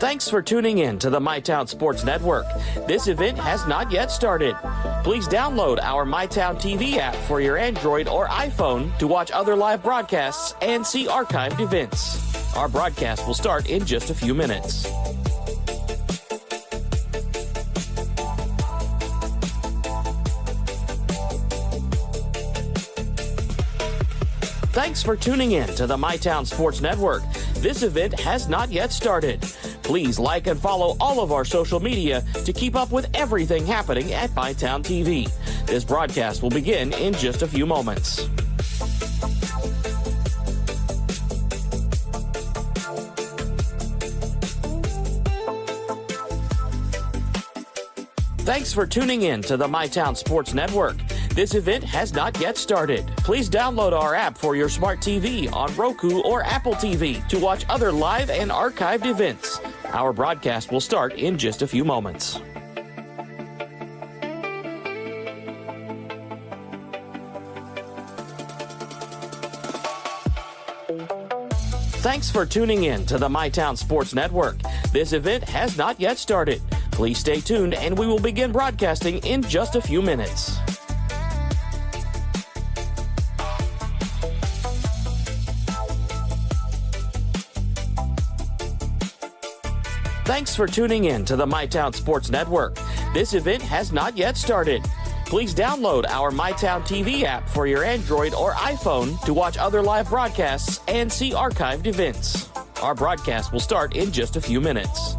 Thanks for tuning in to the MyTown Sports Network. This event has not yet started. Please download our MyTown TV app for your Android or iPhone to watch other live broadcasts and see archived events. Our broadcast will start in just a few minutes. Thanks for tuning in to the MyTown Sports Network. This event has not yet started. Please like and follow all of our social media to keep up with everything happening at MyTown TV. This broadcast will begin in just a few moments. Thanks for tuning in to the MyTown Sports Network. This event has not yet started. Please download our app for your smart TV on Roku or Apple TV to watch other live and archived events. Our broadcast will start in just a few moments. Thanks for tuning in to the MyTown Sports Network. This event has not yet started. Please stay tuned and we will begin broadcasting in just a few minutes. Thanks for tuning in to the MyTown Sports Network. This event has not yet started. Please download our MyTown TV app for your Android or iPhone to watch other live broadcasts and see archived events. Our broadcast will start in just a few minutes.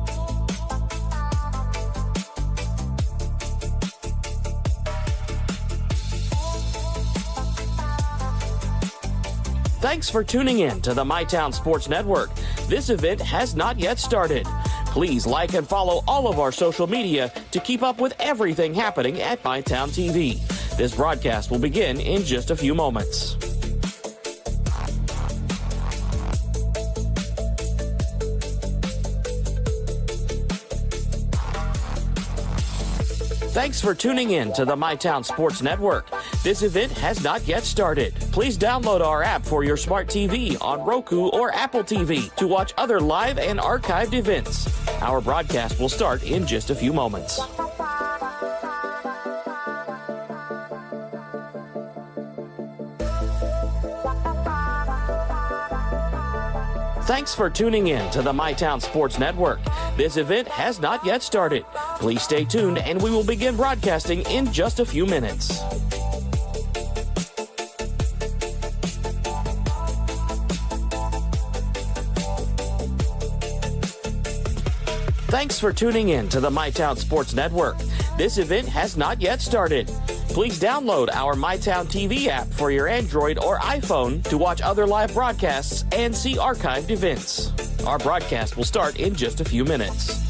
Thanks for tuning in to the MyTown Sports Network. This event has not yet started. Please like and follow all of our social media to keep up with everything happening at MyTown TV. This broadcast will begin in just a few moments. Thanks for tuning in to the MyTown Sports Network. This event has not yet started. Please download our app for your smart TV on Roku or Apple TV to watch other live and archived events. Our broadcast will start in just a few moments. Thanks for tuning in to the MyTown Sports Network. This event has not yet started. Please stay tuned and we will begin broadcasting in just a few minutes. Thanks for tuning in to the MyTown Sports Network. This event has not yet started. Please download our MyTown TV app for your Android or iPhone to watch other live broadcasts and see archived events. Our broadcast will start in just a few minutes.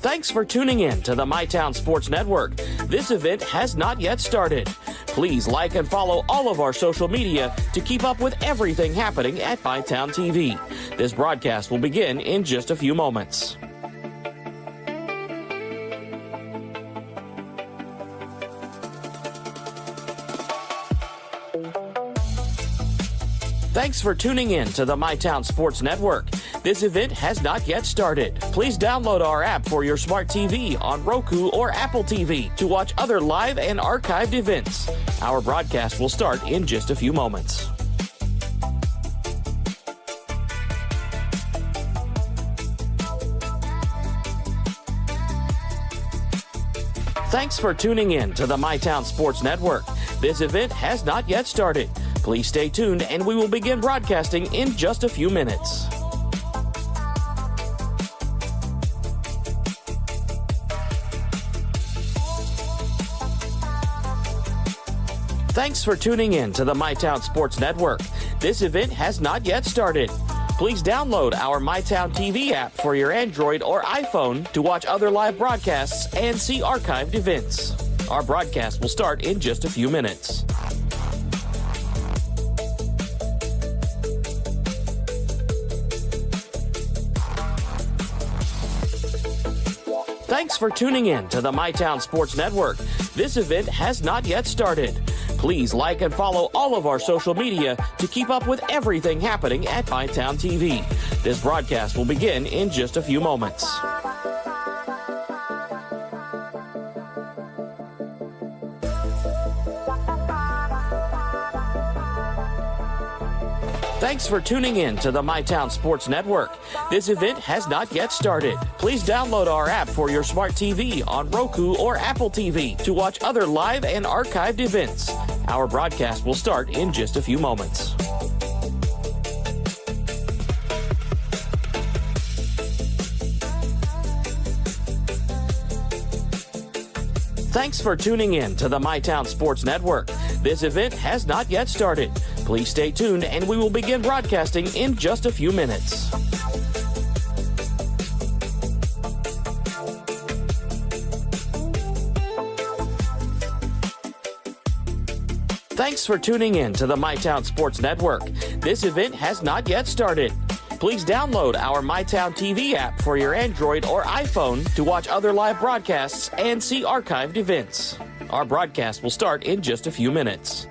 Thanks for tuning in to the MyTown Sports Network. This event has not yet started. Please like and follow all of our social media to keep up with everything happening at MyTown TV. This broadcast will begin in just a few moments. Thanks for tuning in to the MyTown Sports Network. This event has not yet started. Please download our app for your smart TV on Roku or Apple TV to watch other live and archived events. Our broadcast will start in just a few moments. Thanks for tuning in to the MyTown Sports Network. This event has not yet started. Please stay tuned and we will begin broadcasting in just a few minutes. Thanks for tuning in to the MyTown Sports Network. This event has not yet started. Please download our MyTown TV app for your Android or iPhone to watch other live broadcasts and see archived events. Our broadcast will start in just a few minutes. Thanks for tuning in to the MyTown Sports Network. This event has not yet started. Please like and follow all of our social media to keep up with everything happening at MyTown TV. This broadcast will begin in just a few moments. Thanks for tuning in to the MyTown Sports Network. This event has not yet started. Please download our app for your smart TV on Roku or Apple TV to watch other live and archived events. Our broadcast will start in just a few moments. Thanks for tuning in to the MyTown Sports Network. This event has not yet started. Please stay tuned and we will begin broadcasting in just a few minutes. Thanks for tuning in to the MyTown Sports Network. This event has not yet started. Please download our MyTown TV app for your Android or iPhone to watch other live broadcasts and see archived events. Our broadcast will start in just a few minutes.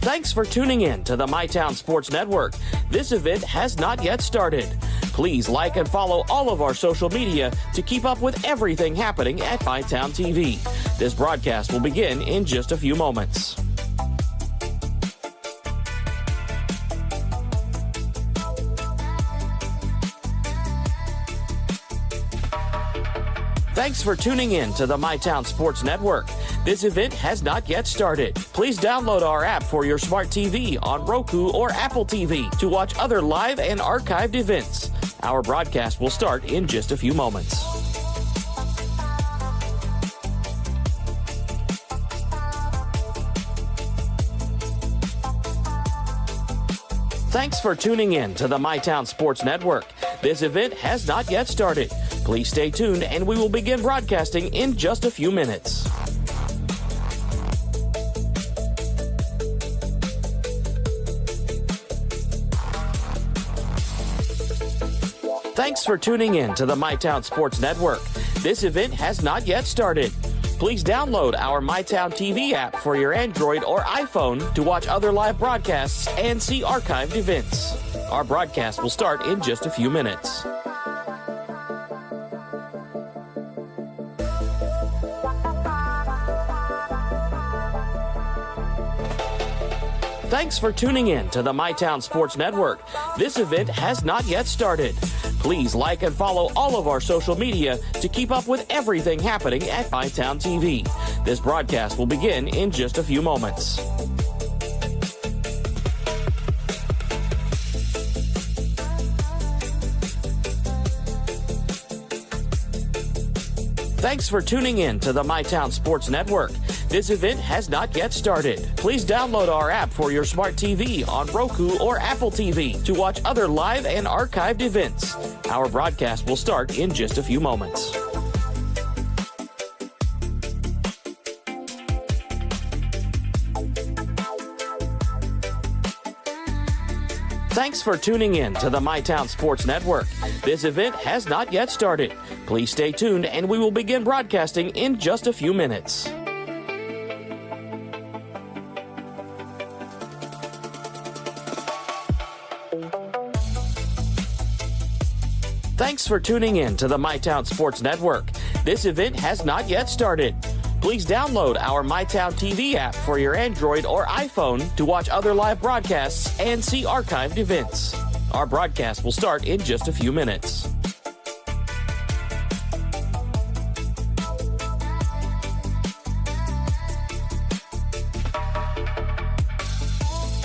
Thanks for tuning in to the MyTown Sports Network. This event has not yet started. Please like and follow all of our social media to keep up with everything happening at MyTown TV. This broadcast will begin in just a few moments. Thanks for tuning in to the MyTown Sports Network. This event has not yet started. Please download our app for your smart TV on Roku or Apple TV to watch other live and archived events. Our broadcast will start in just a few moments. Thanks for tuning in to the MyTown Sports Network. This event has not yet started. Please stay tuned and we will begin broadcasting in just a few minutes. Thanks for tuning in to the MyTown Sports Network. This event has not yet started. Please download our MyTown TV app for your Android or iPhone to watch other live broadcasts and see archived events. Our broadcast will start in just a few minutes. Thanks for tuning in to the MyTown Sports Network. This event has not yet started. Please like and follow all of our social media to keep up with everything happening at MyTown TV. This broadcast will begin in just a few moments. Thanks for tuning in to the MyTown Sports Network. This event has not yet started. Please download our app for your smart TV on Roku or Apple TV to watch other live and archived events. Our broadcast will start in just a few moments. Thanks for tuning in to the MyTown Sports Network. This event has not yet started. Please stay tuned and we will begin broadcasting in just a few minutes. Thanks for tuning in to the MyTown Sports Network. This event has not yet started. Please download our MyTown TV app for your Android or iPhone to watch other live broadcasts and see archived events. Our broadcast will start in just a few minutes.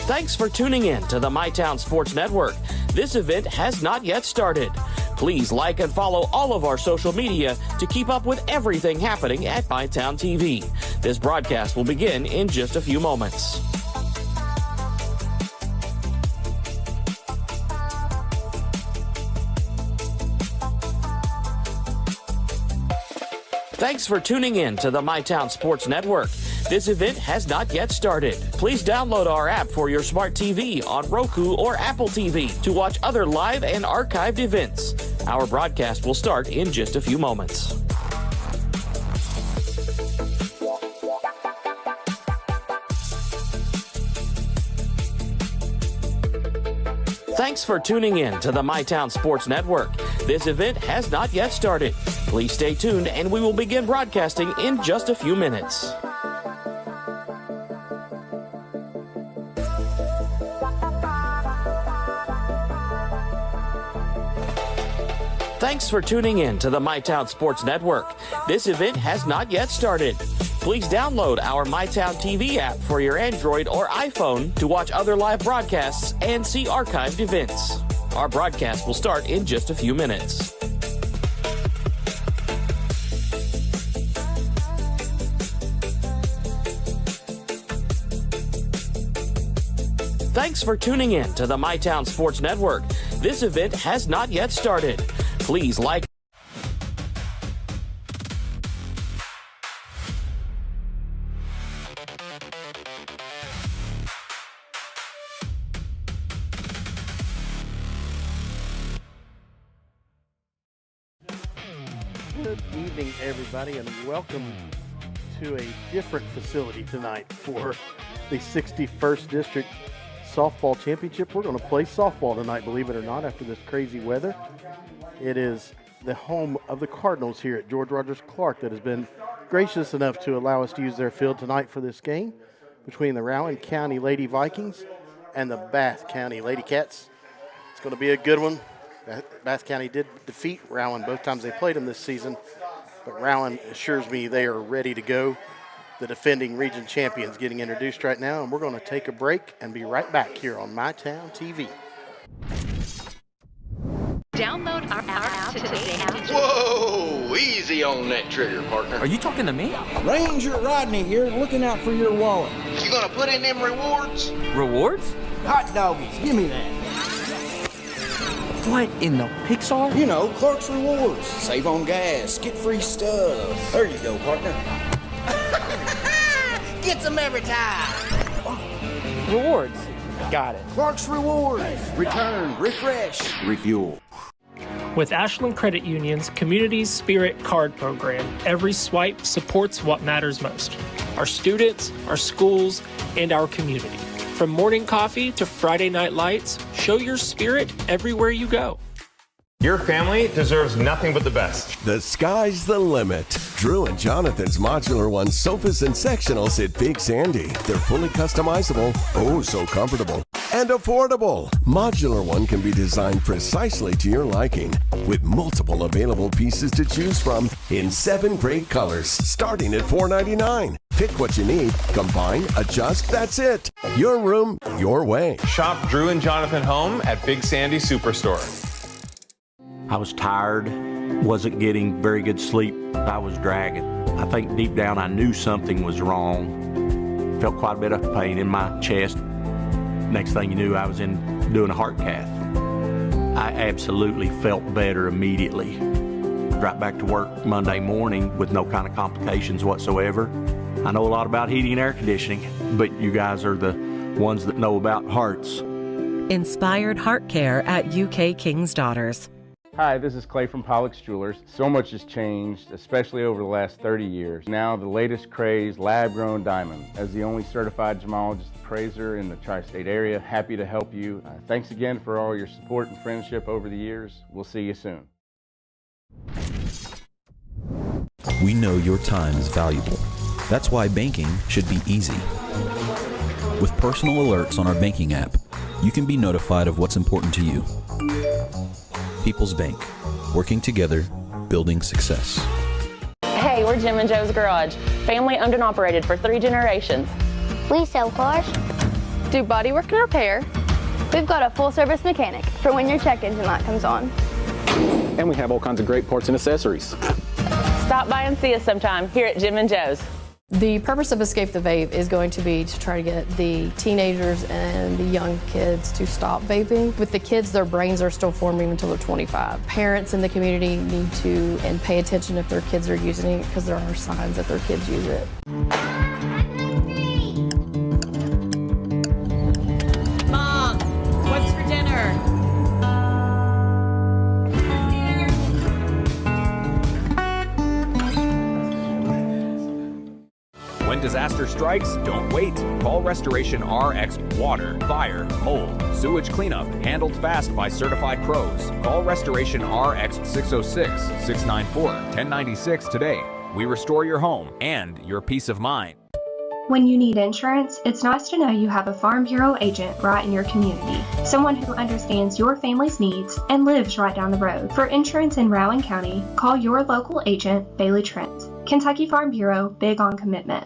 Thanks for tuning in to the MyTown Sports Network. This event has not yet started. Please like and follow all of our social media to keep up with everything happening at MyTown TV. This broadcast will begin in just a few moments. Thanks for tuning in to the MyTown Sports Network. This event has not yet started. Please download our app for your smart TV on Roku or Apple TV to watch other live and archived events. Our broadcast will start in just a few moments. Thanks for tuning in to the MyTown Sports Network. This event has not yet started. Please stay tuned and we will begin broadcasting in just a few minutes. Thanks for tuning in to the MyTown Sports Network. This event has not yet started. Please download our MyTown TV app for your Android or iPhone to watch other live broadcasts and see archived events. Our broadcast will start in just a few minutes. Thanks for tuning in to the MyTown Sports Network. This event has not yet started. Please like. Good evening, everybody, and welcome to a different facility tonight for the 61st District Softball Championship. We're going to play softball tonight, believe it or not, after this crazy weather. It is the home of the Cardinals here at George Rogers Clark that has been gracious enough to allow us to use their field tonight for this game between the Rowan County Lady Vikings and the Bath County Lady Cats. It's going to be a good one. Bath County did defeat Rowan both times they played them this season, but Rowan assures me they are ready to go. The defending region champions getting introduced right now, and we're going to take a break and be right back here on MyTown TV. Download our app today. Whoa, easy on that trigger, partner. Are you talking to me? Ranger Rodney here, looking out for your wallet. You gonna put in them rewards? Rewards? Hot doggies, give me that. What in the Pixar? You know, Clark's Rewards. Save on gas, get free stuff. There you go, partner. Gets them every time. Rewards. Got it. Clark's Rewards. Return, refresh, refuel. With Ashland Credit Union's Community Spirit Card Program, every swipe supports what matters most: our students, our schools, and our community. From morning coffee to Friday night lights, show your spirit everywhere you go. Your family deserves nothing but the best. The sky's the limit. Drew and Jonathan's Modular One sofas and sectionals at Big Sandy. They're fully customizable, oh so comfortable, and affordable. Modular One can be designed precisely to your liking, with multiple available pieces to choose from in 7 great colors, starting at $4.99. Pick what you need, combine, adjust, that's it. Your room, your way. Shop Drew and Jonathan Home at Big Sandy Superstore. I was tired, wasn't getting very good sleep. I was dragging. I think deep down I knew something was wrong. Felt quite a bit of pain in my chest. Next thing you knew, I was doing a heart cath. I absolutely felt better immediately. Right back to work Monday morning with no kind of complications whatsoever. I know a lot about heating and air conditioning, but you guys are the ones that know about hearts. Inspired Heart Care at UK King's Daughters. Hi, this is Clay from Pollock's Jewelers. So much has changed, especially over the last 30 years. Now the latest craze, lab-grown diamonds. As the only certified gemologist appraiser in the tri-state area, happy to help you. Thanks again for all your support and friendship over the years. We'll see you soon. We know your time is valuable. That's why banking should be easy. With personal alerts on our banking app, you can be notified of what's important to you. People's Bank, working together, building success. Hey, we're Jim and Joe's Garage, family owned and operated for 3 generations. We sell cars, do body work and repair. We've got a full-service mechanic for when your check engine light comes on. And we have all kinds of great parts and accessories. Stop by and see us sometime here at Jim and Joe's. The purpose of Escape the Vape is going to be to try to get the teenagers and the young kids to stop vaping. With the kids, their brains are still forming until they're 25. Parents in the community need to pay attention if their kids are using it, because there are signs that their kids use it. Disaster strikes? Don't wait. Call Restoration RX Water, Fire, Mold, Sewage Cleanup, handled fast by certified pros. Call Restoration RX 606-694-1096 today. We restore your home and your peace of mind. When you need insurance, it's nice to know you have a Farm Bureau agent right in your community. Someone who understands your family's needs and lives right down the road. For insurance in Rowan County, call your local agent, Bailey Trent. Kentucky Farm Bureau, big on commitment.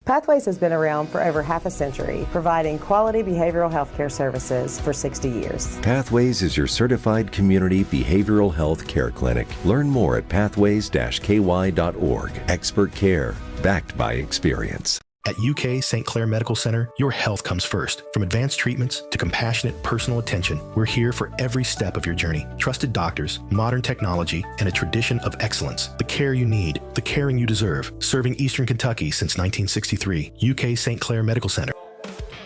Pathways has been around for over half a century, providing quality behavioral health care services for 60 years. Pathways is your certified community behavioral health care clinic. Learn more at pathways-ky.org. Expert care, backed by experience. At UK St. Clair Medical Center, your health comes first. From advanced treatments to compassionate personal attention, we're here for every step of your journey. Trusted doctors, modern technology, and a tradition of excellence. The care you need, the caring you deserve. Serving Eastern Kentucky since 1963. UK St. Clair Medical Center. All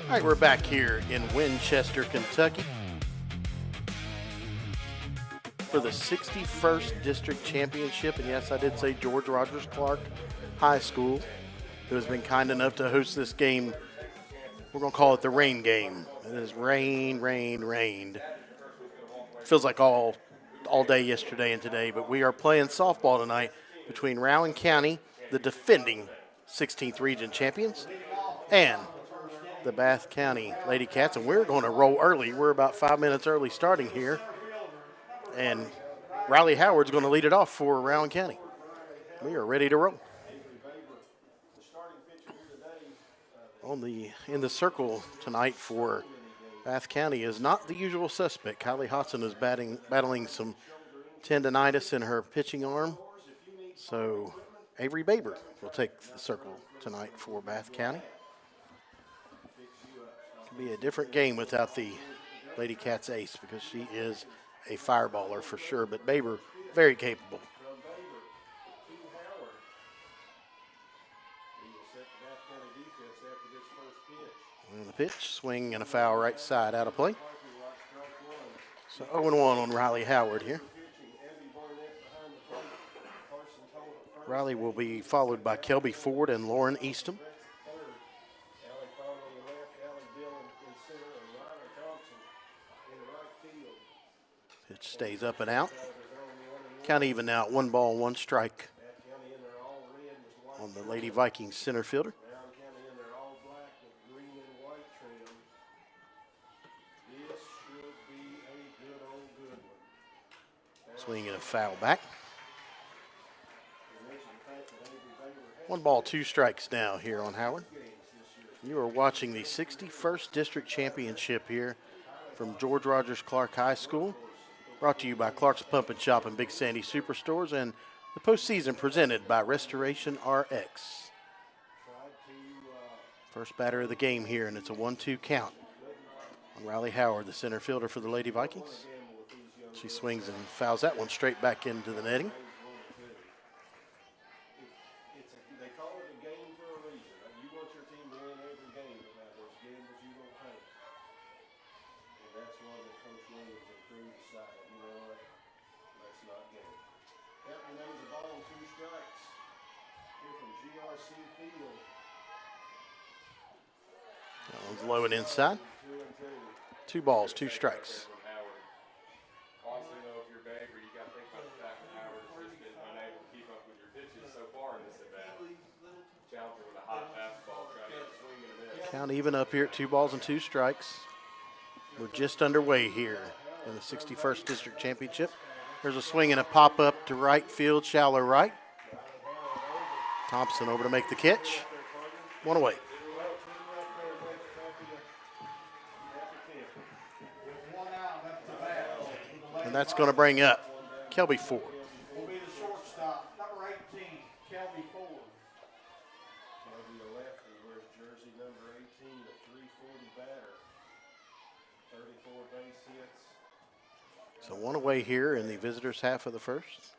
right, we're back here in Winchester, Kentucky for the 61st District Championship. And yes, I did say George Rogers Clark High School, who has been kind enough to host this game. We're going to call it the rain game. It is rained. Feels like all day yesterday and today, but we are playing softball tonight between Rowan County, the defending 16th Region champions, and the Bath County Lady Cats, and we're going to roll early. We're about 5 minutes early starting here, and Riley Howard's going to lead it off for Rowan County. We are ready to roll. In the circle tonight for Bath County is not the usual suspect. Kylie Hodson is battling some tendonitis in her pitching arm. So Avery Baber will take the circle tonight for Bath County. It'll be a different game without the Lady Cats ace because she is a fireballer for sure, but Baber very capable. And the pitch, swing and a foul right side out of play. So 0-1 on Riley Howard here. Riley will be followed by Kelby Ford and Lauren Eastham. Pitch stays up and out. Count even now at 1 ball, 1 strike on the Lady Vikings center fielder. Swing and a foul back. 1 ball, 2 strikes now here on Howard. You are watching the 61st District Championship here from George Rogers Clark High School. Brought to you by Clark's Pump and Shop and Big Sandy Superstores, and the postseason presented by Restoration RX. First batter of the game here, and it's a 1-2 count on Riley Howard, the center fielder for the Lady Vikings. She swings and fouls that one straight back into the netting. They call it a game for a reason. You want your team to win every game, no matter those gambles you don't take. And that's why the Coach Williams and crew decided, you know what, let's not get it. That remains a ball and 2 strikes here from GRC Field. That one's low and inside. 2 balls, 2 strikes. Count even up here at 2 balls and 2 strikes. We're just underway here in the 61st District Championship. There's a swing and a pop-up to right field, shallow right. Thompson over to make the catch. 1 away. And that's going to bring up Kelby Ford. Will be the shortstop, number 18, Kelby Ford. Kelby a lefty, wears jersey number 18, the 340 batter. 34 base hits. So 1 away here in the visitors' half of the first.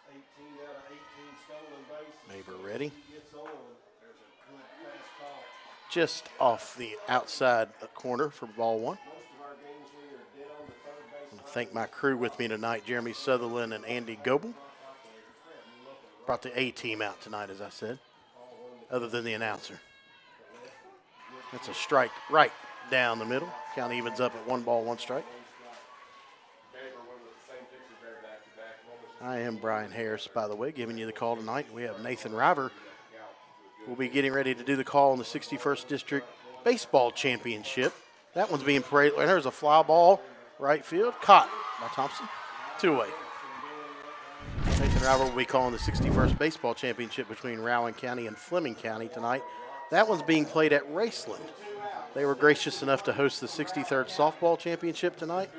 18 out of 18 stolen bases. Baber ready. He gets on. There's a good fastball. Just off the outside corner for ball 1. Thank my crew with me tonight, Jeremy Sutherland and Andy Goebel. Brought the A-team out tonight, as I said. other than the announcer. That's a strike right down the middle. County evens up at 1 ball, 1 strike. I am Brian Harris, by the way, giving you the call tonight. We have Nathan River. We'll be getting ready to do the call in the 61st District Baseball Championship. That one's being played. There's a fly ball, right field, caught by Thompson. 2-away. Nathan River will be calling the 61st Baseball Championship between Rowan County and Fleming County tonight. That one's being played at Raceland. They were gracious enough to host the 63rd Softball Championship tonight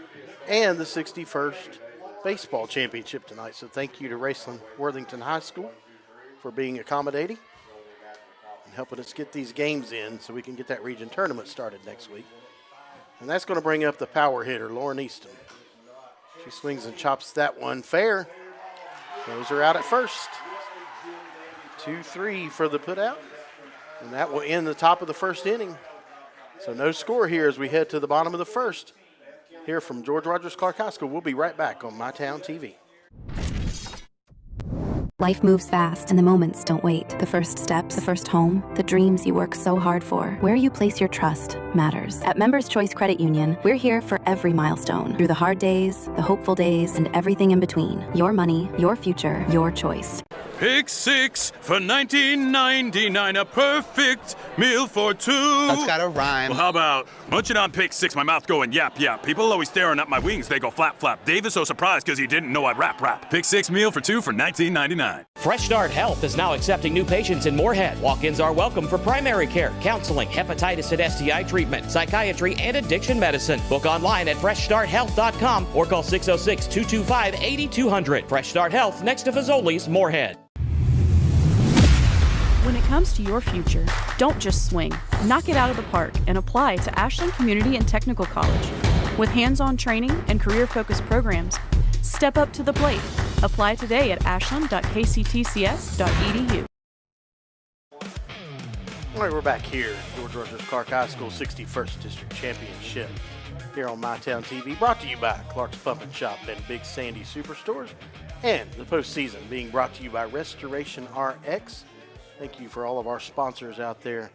and the 61st Baseball Championship tonight. So thank you to Raceland Worthington High School for being accommodating and helping us get these games in so we can get that region tournament started next week. And that's going to bring up the power hitter, Lauren Easton. She swings and chops that one fair. Those are out at first. 2-3 for the putout. And that will end the top of the first inning. So no score here as we head to the bottom of the first. Here from George Rogers Clark High School. We'll be right back on MyTown TV. Life moves fast and the moments don't wait. The first steps, the first home, the dreams you work so hard for. Where you place your trust matters. At Members Choice Credit Union, we're here for every milestone. Through the hard days, the hopeful days, and everything in between. Your money, your future, your choice. Pick 6 for $19.99, a perfect meal for 2. That's gotta rhyme. Well, how about munching on Pick 6, my mouth going yap yap. People always staring at my wings, they go flap flap. Dave is so surprised because he didn't know I'd rap. Pick 6 meal for 2 for $19.99. Fresh Start Health is now accepting new patients in Moorhead. Walk-ins are welcome for primary care, counseling, hepatitis and STI treatment, psychiatry, and addiction medicine. Book online at freshstarthealth.com or call 606-225-8200. Fresh Start Health, next to Fazoli's, Moorhead. When it comes to your future, don't just swing. Knock it out of the park and apply to Ashland Community and Technical College. With hands-on training and career-focused programs, step up to the plate. Apply today at ashland.kctcs.edu. All right, we're back here. George Rogers Clark High School 61st District Championship here on MyTown TV, brought to you by Clark's Pump and Shop and Big Sandy Superstores, and the postseason being brought to you by Restoration RX. Thank you for all of our sponsors out there.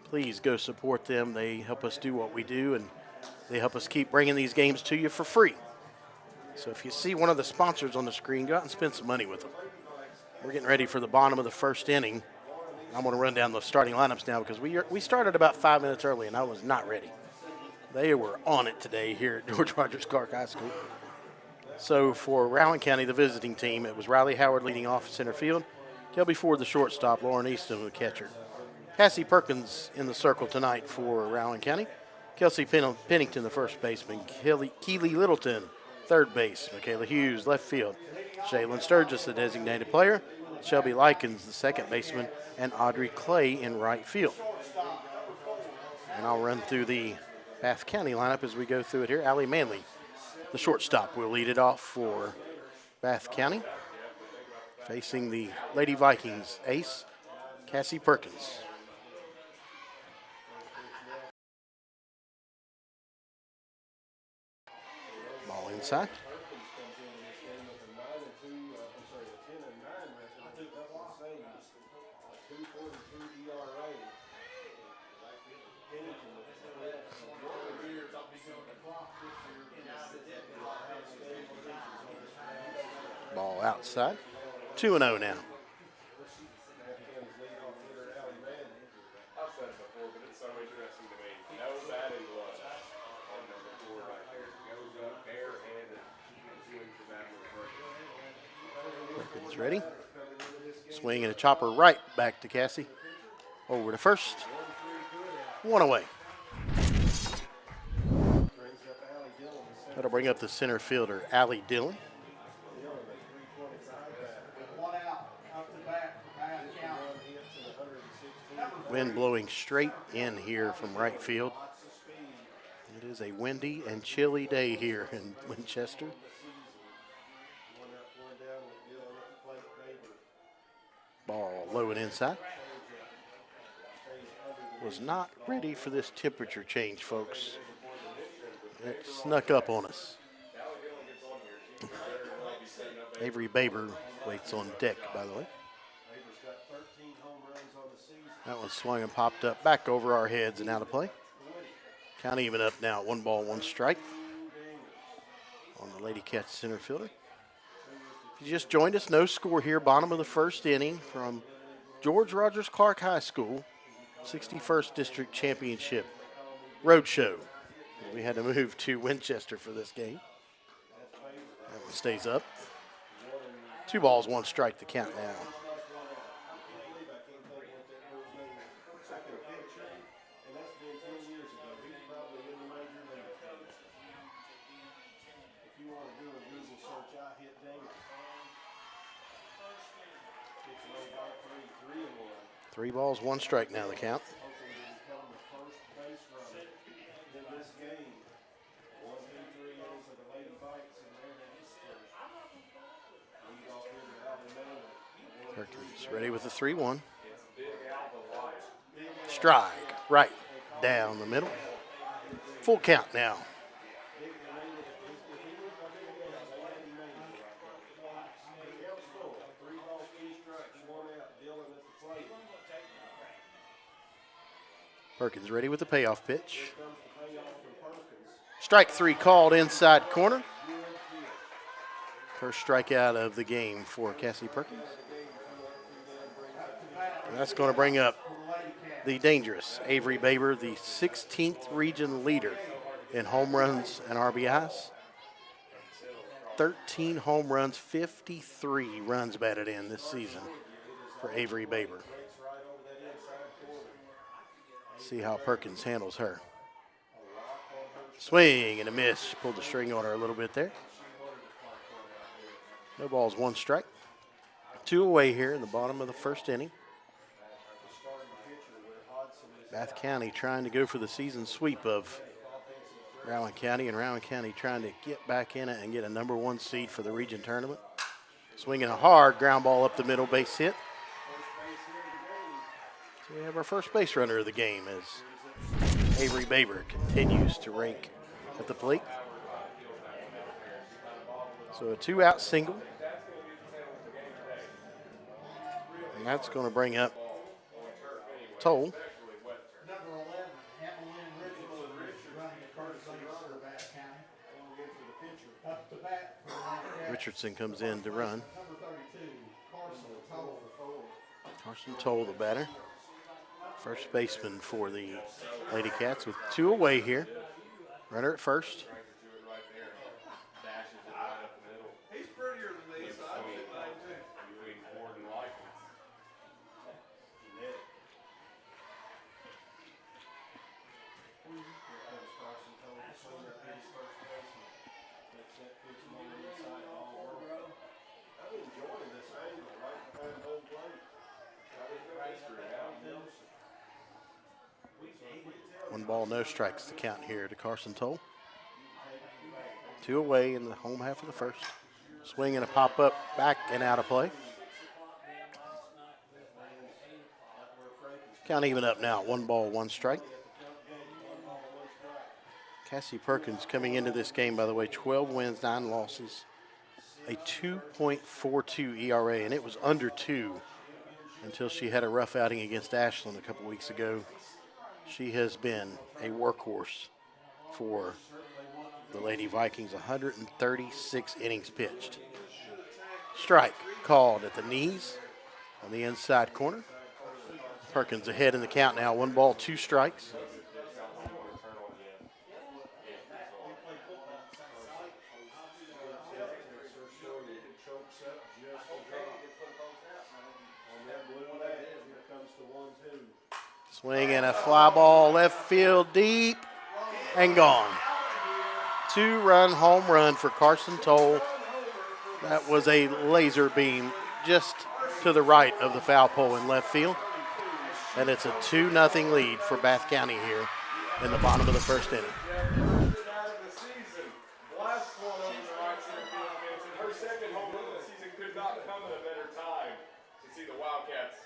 Please go support them. They help us do what we do, and they help us keep bringing these games to you for free. So if you see one of the sponsors on the screen, go out and spend some money with them. We're getting ready for the bottom of the first inning. I'm going to run down the starting lineups now because we started about 5 minutes early, and I was not ready. They were on it today here at George Rogers Clark High School. So for Rowan County, the visiting team, it was Riley Howard leading off at center field. Kelby Ford, the shortstop, Lauren Easton, the catcher. Cassie Perkins in the circle tonight for Rowan County. Kelsey Pennington, the first baseman. Keely Littleton, third base. Michaela Hughes, left field. Shaylin Sturgis, the designated player. Shelby Likens, the second baseman. And Audrey Clay in right field. And I'll run through the Bath County lineup as we go through it here. Allie Manley, the shortstop, will lead it off for Bath County. Facing the Lady Vikings ace, Cassie Perkins. Ball inside. Ball outside. 2-0 now. I've said it before, but it's so interesting to me. No batting glove on number 4 right there. Goes up barehanded and swings the bat with Perkins ready. Swing and a chopper right back to Cassie. Over to first. 1 away. That'll bring up the center fielder, Allie Dillon. Wind blowing straight in here from right field. It is a windy and chilly day here in Winchester. Ball low and inside. Was not ready for this temperature change, folks. It snuck up on us. Avery Baber waits on deck, by the way. Baber's got 13 home runs on the season. That one swung and popped up back over our heads and out of play. Count even up now, 1 ball, 1 strike on the Lady Cats center fielder. If you just joined us, no score here, bottom of the first inning from George Rogers Clark High School, 61st District Championship Roadshow. We had to move to Winchester for this game. That one stays up. 2 balls, 1 strike to count now. Three balls, 1 strike now the count. Perkins ready with the 3-1. Strike, right down the middle. Full count now. Perkins ready with the payoff pitch. Strike 3 called inside corner. First strikeout of the game for Cassie Perkins. And that's going to bring up the dangerous Avery Baber, the 16th region leader in home runs and RBIs. 13 home runs, 53 runs batted in this season for Avery Baber. See how Perkins handles her. Swing and a miss. Pulled the string on her a little bit there. No balls, 1 strike. 2 away here in the bottom of the first inning. Bath County trying to go for the season sweep of Rowan County, and Rowan County trying to get back in it and get a #1 seed for the region tournament. Swinging a hard ground ball up the middle, base hit. So we have our first base runner of the game as Avery Baber continues to rake at the plate. So a 2-out single. And that's going to bring up Toll. Richardson comes in to run. Carson Toll, the batter. First baseman for the Lady Cats with 2 away here. Runner at first. He's prettier than these, so I'd sit like too. Between Ford and Likens. I'm enjoying this angle right behind home plate. 1 ball, no strikes to count here to Carson Toll. 2 away in the home half of the first. Swing and a pop-up, back and out of play. Count even up now, 1 ball, 1 strike. Cassie Perkins coming into this game, by the way, 12 wins, 9 losses, a 2.42 ERA, and it was under 2 until she had a rough outing against Ashland a couple weeks ago. She has been a workhorse for the Lady Vikings, 136 innings pitched. Strike called at the knees on the inside corner. Perkins ahead in the count now, 1 ball, 2 strikes. Swing and a fly ball left field deep and gone. 2-run home run for Carson Toll. That was a laser beam just to the right of the foul pole in left field. And it's a 2-0 lead for Bath County here in the bottom of the first inning. Her second home run of the season could not come at a better time to see the Wildcats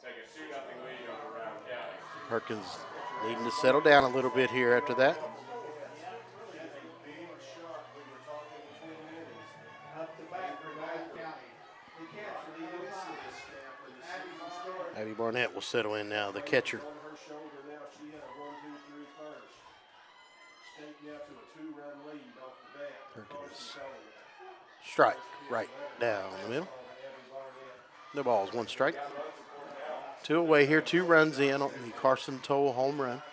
take a 2-0 lead over Rowan County. Perkins needing to settle down a little bit here after that. Abby Barnett will settle in now, the catcher. On her shoulder now, she had a 1-2-3 first. State now to a 2-run lead off the bat. Perkins. Strike right down the middle. No balls, 1 strike. 2 away here, 2 runs in on the Carson Toll home run.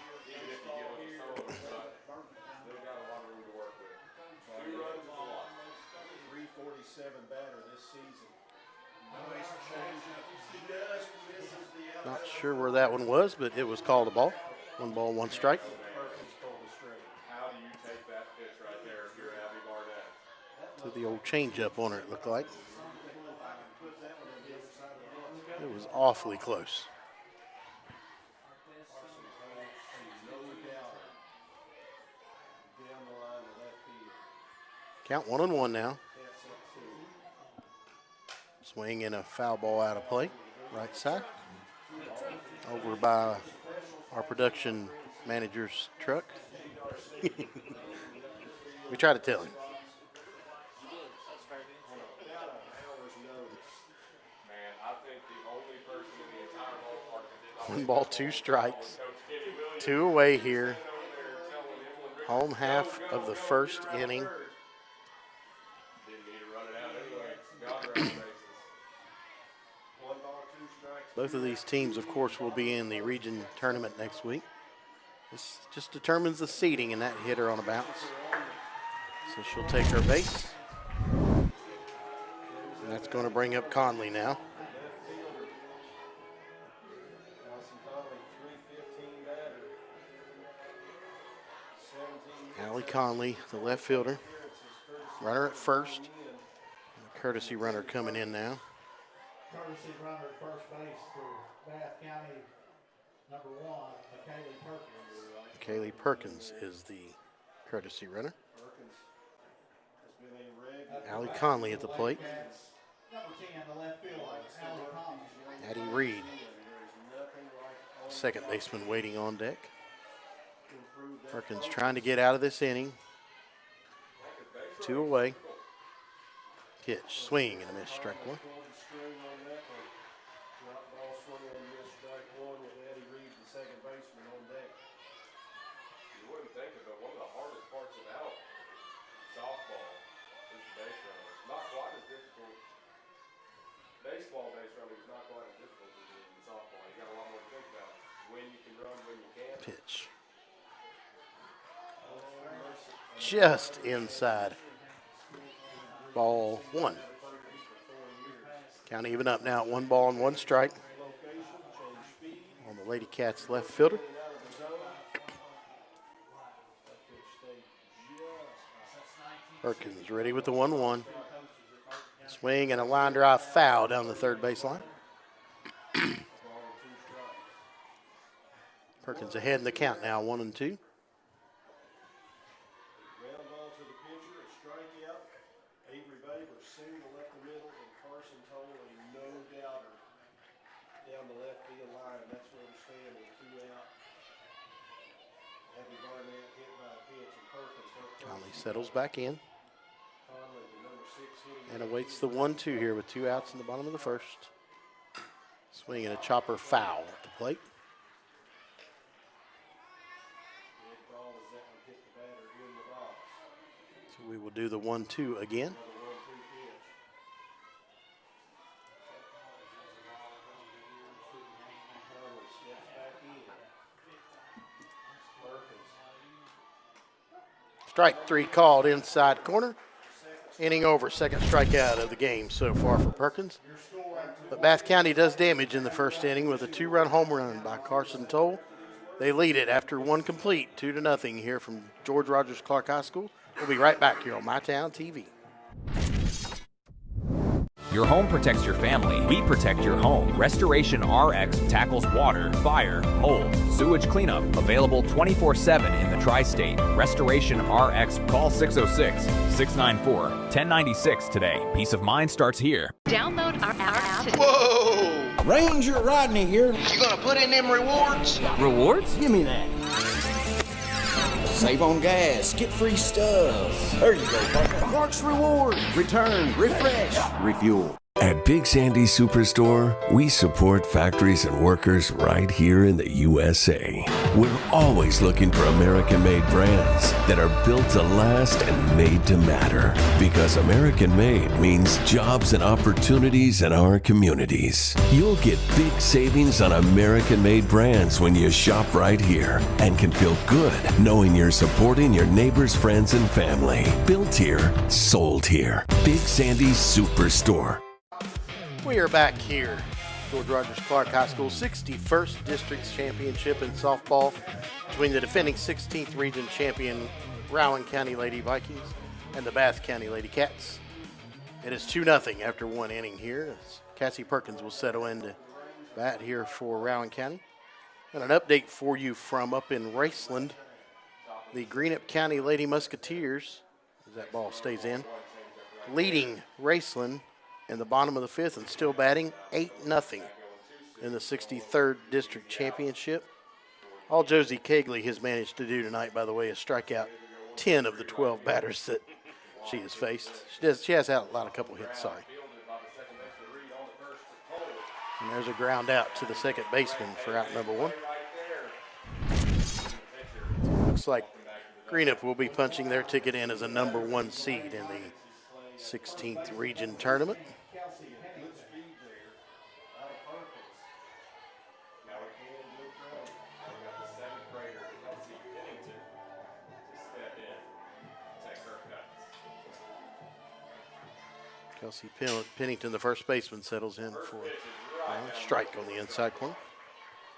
Not sure where that one was, but it was called a ball. 1 ball, 1 strike. How do you take that pitch right there if you're Abby Barnett? To the old changeup on her, it looked like. It was awfully close. Count 1-1 now. Swing and a foul ball out of play, right side. Over by our production manager's truck. We try to tell him. Man, I think the only person in the entire ballpark that did not 1 ball, 2 strikes. 2 away here. Home half of the first inning. didn't need to run it out anyway. Got her out of bases. 1 ball, 2 strikes. Both of these teams, of course, will be in the region tournament next week. This just determines the seeding and that hitter on a bounce. So she'll take her base. And that's going to bring up Conley now. Allie Conley, the left fielder. Runner at first. The courtesy runner coming in now. Courtesy runner at first base for Bath County, number 1, McKaylee Perkins. Kaylee Perkins is the courtesy runner. Allie Conley at the plate. Number 10, the left fielder, Allie Conley. Addie Reed, second baseman, waiting on deck. Perkins trying to get out of this inning. 2 away. Pitch, swing and a miss, strike 1. You wouldn't think it, but one of the hardest parts about softball is the base runner. Not quite as difficult. Baseball base running is not quite as difficult as it is in softball. You got a lot more to think about. When you can run, when you can't. Pitch. Just inside. Ball 1. Count even up now at 1 ball and 1 strike. On the Lady Cats left fielder. Perkins ready with the 1-1. Swing and a line drive foul down the third baseline. Perkins ahead in the count now, 1-2. Conley settles back in and awaits the 1-2 here with 2 outs in the bottom of the first. Swing and a chopper foul at the plate. So we will do the 1-2 again. Strike 3 called inside corner. Inning over, second strikeout of the game so far for Perkins. But Bath County does damage in the first inning with a 2-run home run by Carson Toll. They lead it after 1 complete, 2-0 here from George Rogers Clark High School. We'll be right back here on MyTown TV. Your home protects your family. We protect your home. Restoration RX tackles water, fire, mold, sewage cleanup. Available 24/7 in the tri-state. Restoration RX. Call 606-694-1096 today. Peace of mind starts here. Download our app today. Whoa! Ranger Rodney here. You gonna put in them rewards? Rewards? Give me that. Save on gas, get free stuff. There you go, partner. Parks Reward. Return, refresh, refuel. At Big Sandy Superstore, we support factories and workers right here in the USA. We're always looking for American-made brands that are built to last and made to matter. Because American-made means jobs and opportunities in our communities. You'll get big savings on American-made brands when you shop right here and can feel good knowing you're supporting your neighbors, friends, and family. Built here, sold here. Big Sandy Superstore. We are back here. George Rogers Clark High School 61st District Championship in softball between the defending 16th Region champion Rowan County Lady Vikings and the Bath County Lady Cats. It is 2-0 after one inning here as Cassie Perkins will settle into bat here for Rowan County. And an update for you from up in Raceland. The Greenup County Lady Musketeers, as that ball stays in, leading Raceland in the bottom of the fifth and still batting 8-0 in the 63rd District Championship. All Josie Kegley has managed to do tonight, by the way, is strike out 10 of the 12 batters that she has faced. She has had a couple hits, sorry. And there's a ground out to the second baseman for out number one. Looks like Greenup will be punching their ticket in as a number one seed in the 16th Region Tournament. Kelsey Pennington, the first baseman, settles in for a strike on the inside corner.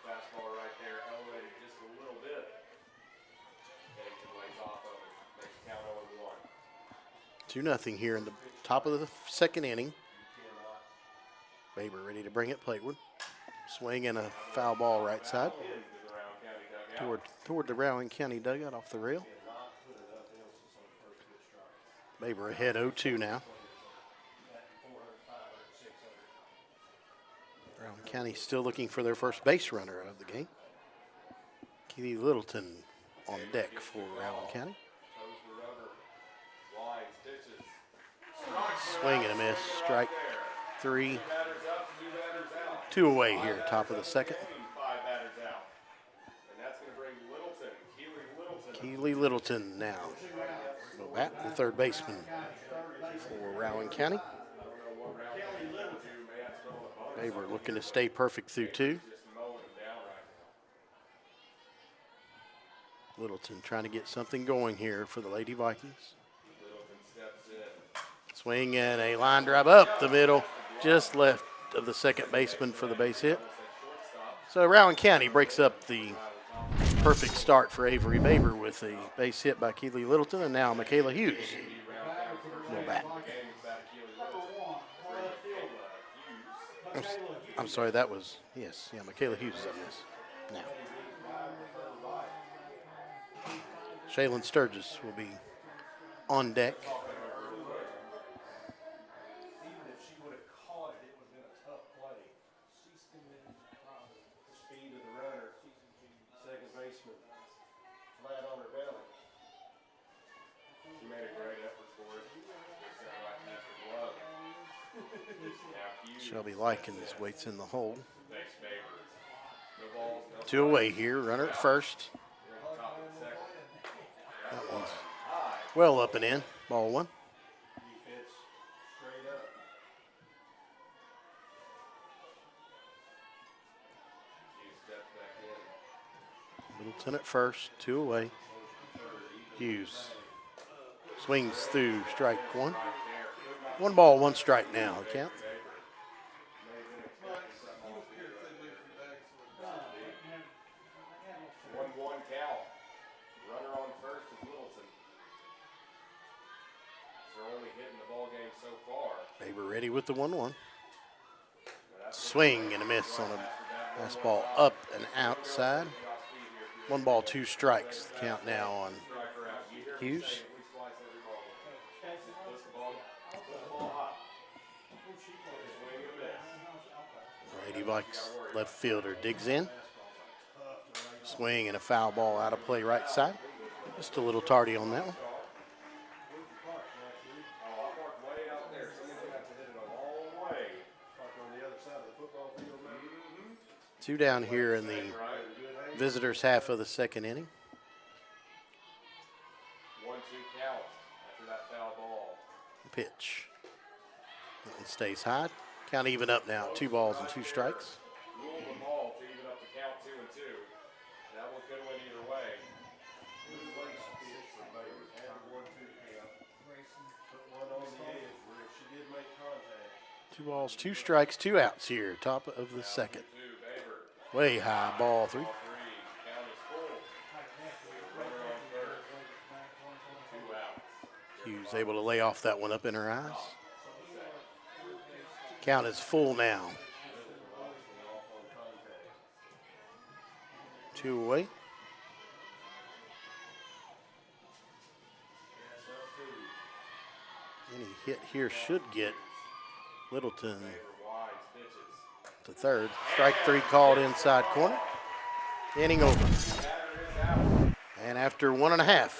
Fastball right there, elevated just a little bit. Pennington lays off of it. Makes it count 0-1. 2-0 here in the top of the second inning. Baber ready to bring it plateward. Swing and a foul ball right side toward the Rowan County dugout off the rail. Baber ahead 0-2 now. Rowan County still looking for their first base runner of the game. Keely Littleton on deck for Rowan County. Swing and a miss. Strike three. 2 away here, top of the second. Keely Littleton now will bat, the third baseman for Rowan County. Baber looking to stay perfect through 2. Littleton trying to get something going here for the Lady Vikings. Swing and a line drive up the middle, just left of the second baseman for the base hit. So Rowan County breaks up the perfect start for Avery Baber with a base hit by Keely Littleton, and now Michaela Hughes will bat. I'm sorry, that was, Michaela Hughes is on this now. Shaylin Sturgis will be on deck. Even if she would have caught it, it would have been a tough play. She's committed the speed of the runner. Second baseman, flat on her belly. She made a great effort for it. Right past her glove. Shelby Likens waits in the hole. 2 away here, runner at first. That one's well up and in, ball 1. Middleton at first, 2 away. Hughes swings through strike 1. 1 ball, 1 strike now, the count. Baber ready with the 1-1. Swing and a miss on a fastball up and outside. 1 ball, 2 strikes. The count now on Hughes. Lady Vikes left fielder digs in. Swing and a foul ball out of play right side. Just a little tardy on that one. 2 down here in the visitors' half of the second inning. 1-2 count after that foul ball. Pitch. It stays high. Count even up now. 2 balls and 2 strikes. Rule the ball to even up the count 2-2. That one could win either way. 2 balls, 2 strikes, 2 outs here. Top of the second. Way high, ball 3. Hughes able to lay off that one up in her eyes. Count is full now. 2 away. Any hit here should get Littleton to third. Strike 3 called inside corner. Inning over. And after 1.5,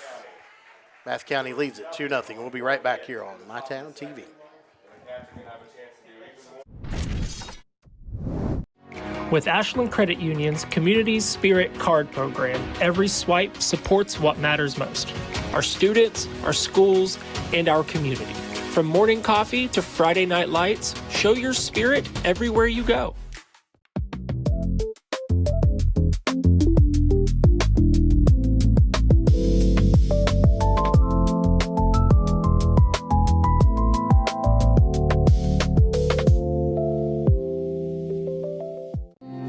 Bath County leads it 2-0. We'll be right back here on My Town TV. With Ashland Credit Union's Community Spirit Card Program, every swipe supports what matters most: our students, our schools, and our community. From morning coffee to Friday night lights, show your spirit everywhere you go.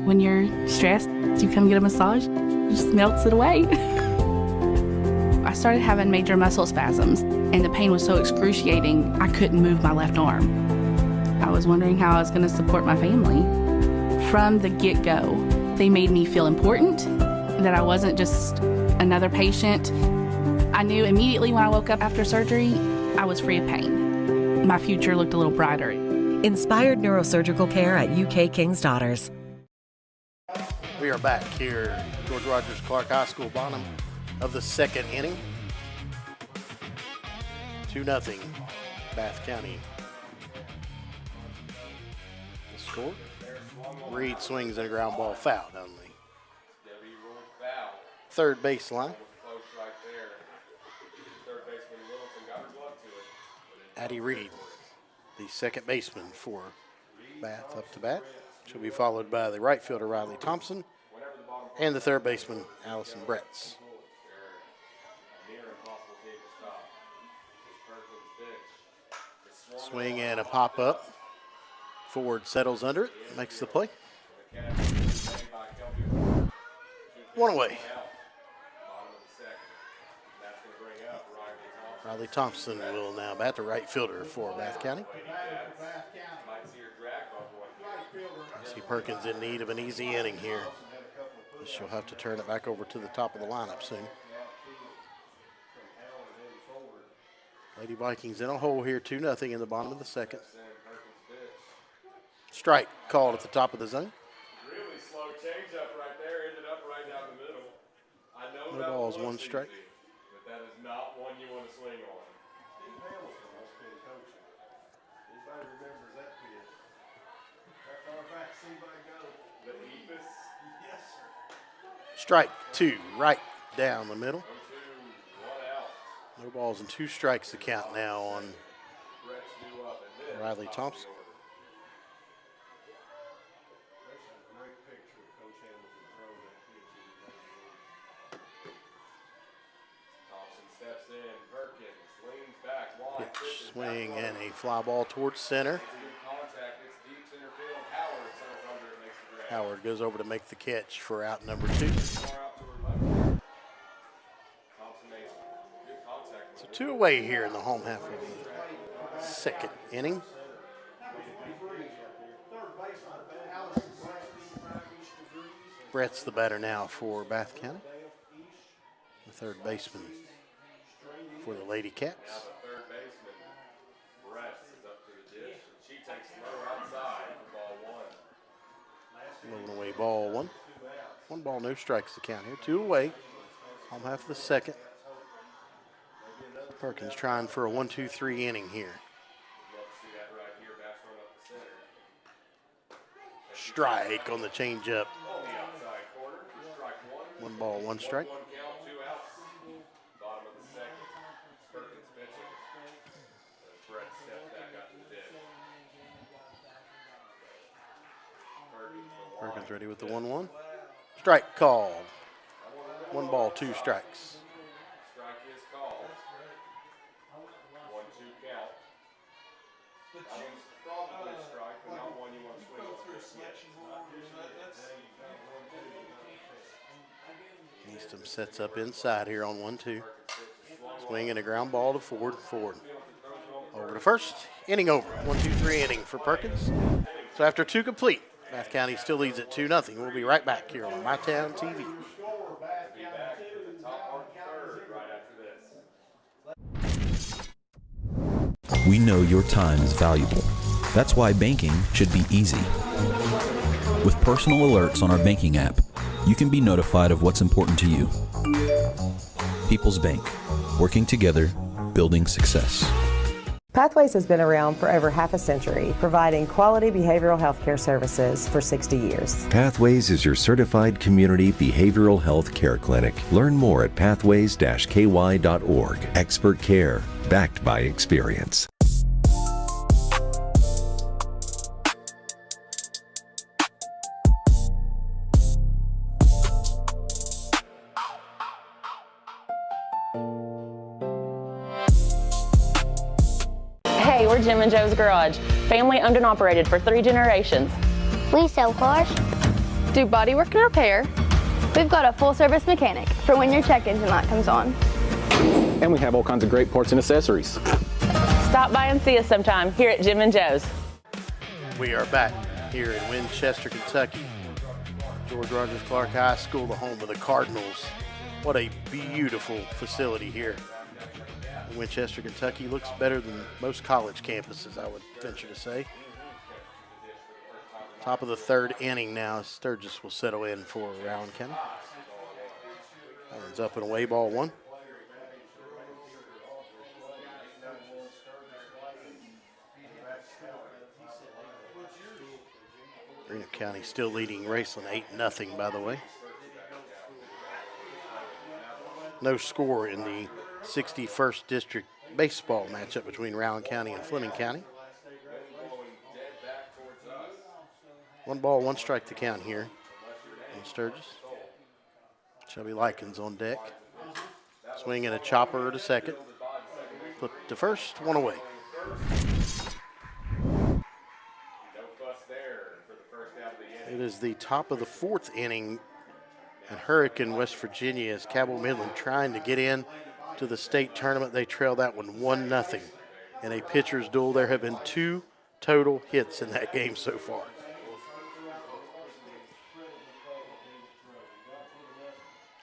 When you're stressed, you come get a massage, it just melts it away. I started having major muscle spasms, and the pain was so excruciating, I couldn't move my left arm. I was wondering how I was going to support my family. From the get-go, they made me feel important, that I wasn't just another patient. I knew immediately when I woke up after surgery, I was free of pain. My future looked a little brighter. Inspired neurosurgical care at UK King's Daughters. We are back here at George Rogers Clark High School, bottom of the second inning. 2-0, Bath County. The score. Reed swings at a ground ball foul down the third baseline. Addie Reed, the second baseman for Bath, up to bat. She'll be followed by the right fielder, Riley Thompson, and the third baseman, Allison Bretz. Swing and a pop-up. Ford settles under it, makes the play. 1 away. Riley Thompson will now bat, the right fielder for Bath County. I see Perkins in need of an easy inning here. She'll have to turn it back over to the top of the lineup soon. Lady Vikings in a hole here, 2-0 in the bottom of the second. Strike called at the top of the zone. Really slow changeup right there, ended up right down the middle. I know No balls, 1 strike. But that is not one you want to swing on. Anybody remembers that pitch? That far back, see by go. The Ephus? Yes, sir. Strike 2, right down the middle. No balls and 2 strikes to count now on Riley Thompson. Thompson steps in, Perkins leans back, wide, Pitch, swing, and a fly ball towards center. contact, it's deep center field. Howard settles under it, makes the grab. Howard goes over to make the catch for out number 2. So 2 away here in the home half of the second inning. Brett's the batter now for Bath County. The third baseman for the Lady Cats. Now the third baseman, Brett, is up to the dish. She takes low outside for ball 1. Low away, ball 1. 1 ball, no strikes to count here. 2 away, home half of the second. Perkins trying for a 1-2-3 inning here. Strike on the changeup. 1 ball, 1 strike. 1 count, 2 outs. Bottom of the second. Perkins pitching. As Brett steps back up to the dish. Perkins ready with the 1-1. Strike called. 1 ball, 2 strikes. Strike is called. 1-2 count. That one's probably a strike, but not one you want to swing on just yet. Eastham sets up inside here on 1-2. Swing and a ground ball to Ford. Over to first. Inning over. 1-2-3 inning for Perkins. So after 2 complete, Bath County still leads at 2-0. We'll be right back here on MyTown TV. We know your time is valuable. That's why banking should be easy. With personal alerts on our banking app, you can be notified of what's important to you. People's Bank, working together, building success. Pathways has been around for over half a century, providing quality behavioral health care services for 60 years. Pathways is your certified community behavioral health care clinic. Learn more at pathways-ky.org. Expert care, backed by experience. Hey, we're Jim and Joe's Garage. Family owned and operated for 3 generations. We sell cars, do bodywork and repair. We've got a full-service mechanic for when your check engine light comes on. And we have all kinds of great parts and accessories. Stop by and see us sometime here at Jim and Joe's. We are back here in Winchester, Kentucky. George Rogers Clark High School, the home of the Cardinals. What a beautiful facility here in Winchester, Kentucky. Looks better than most college campuses, I would venture to say. Top of the 3rd inning now. Sturgis will settle in for Rowan County. That one's up and away, ball 1. Greenock County still leading Raceland 8-0, by the way. No score in the 61st District baseball matchup between Rowan County and Fleming County. 1 ball, 1 strike to count here in Sturgis. Shelby Likens on deck. Swing and a chopper to second. Put to first, 1 away. It is the top of the 4th inning in Hurricane, West Virginia, as Cabell Midland trying to get in to the state tournament. They trail that one 1-0 in a pitcher's duel. There have been 2 total hits in that game so far.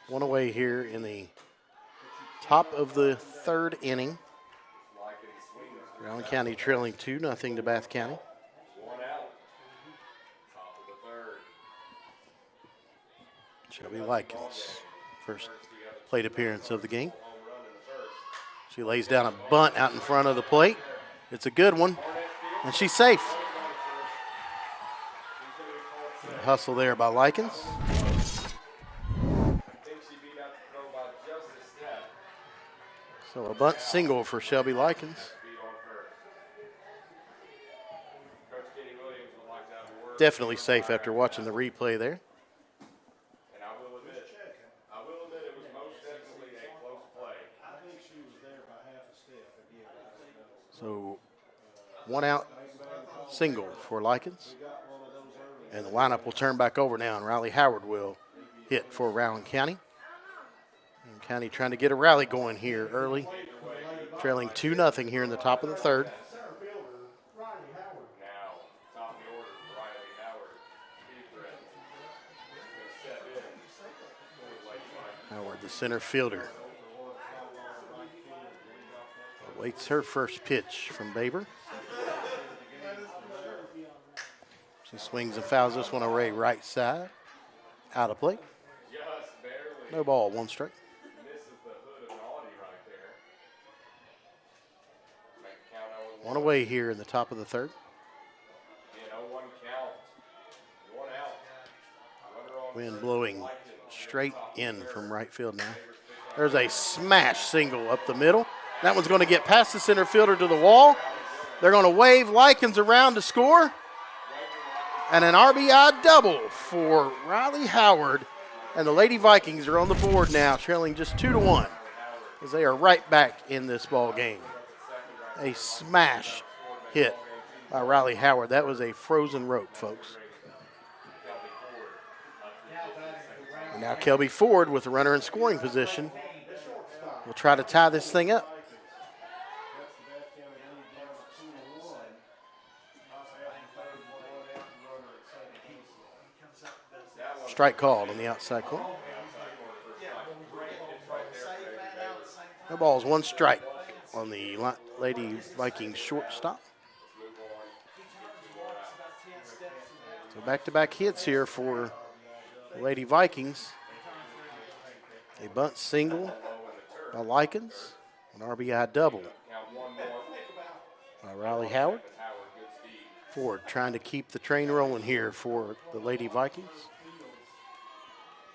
One away here in the top of the 3rd inning. Rowan County trailing 2-0 to Bath County. 1 out. Top of the 3rd. Shelby Likens, first plate appearance of the game. She lays down a bunt out in front of the plate. It's a good one, and she's safe. Hustle there by Likens. So a bunt single for Shelby Likens. Definitely safe after watching the replay there. And I will admit it was most definitely a close play. I think she was there by half a step again. So 1 out single for Likens. And the lineup will turn back over now, and Riley Howard will hit for Rowan County. And County trying to get a rally going here early. Trailing 2-0 here in the top of the 3rd. Howard, the center fielder, awaits her first pitch from Baber. She swings and fouls this one away right side. Out of play. No ball, 1 strike. One away here in the top of the 3rd. Wind blowing straight in from right field now. There's a smash single up the middle. That one's going to get past the center fielder to the wall. They're going to wave Likens around to score. And an RBI double for Riley Howard. And the Lady Vikings are on the board now, trailing just 2-1, as they are right back in this ball game. A smash hit by Riley Howard. That was a frozen rope, folks. And now Kelby Ford with the runner in scoring position will try to tie this thing up. Strike called on the outside corner. No balls, one strike on the Lady Vikings shortstop. So back-to-back hits here for the Lady Vikings. A bunt single by Likens, an RBI double by Riley Howard. Ford trying to keep the train rolling here for the Lady Vikings.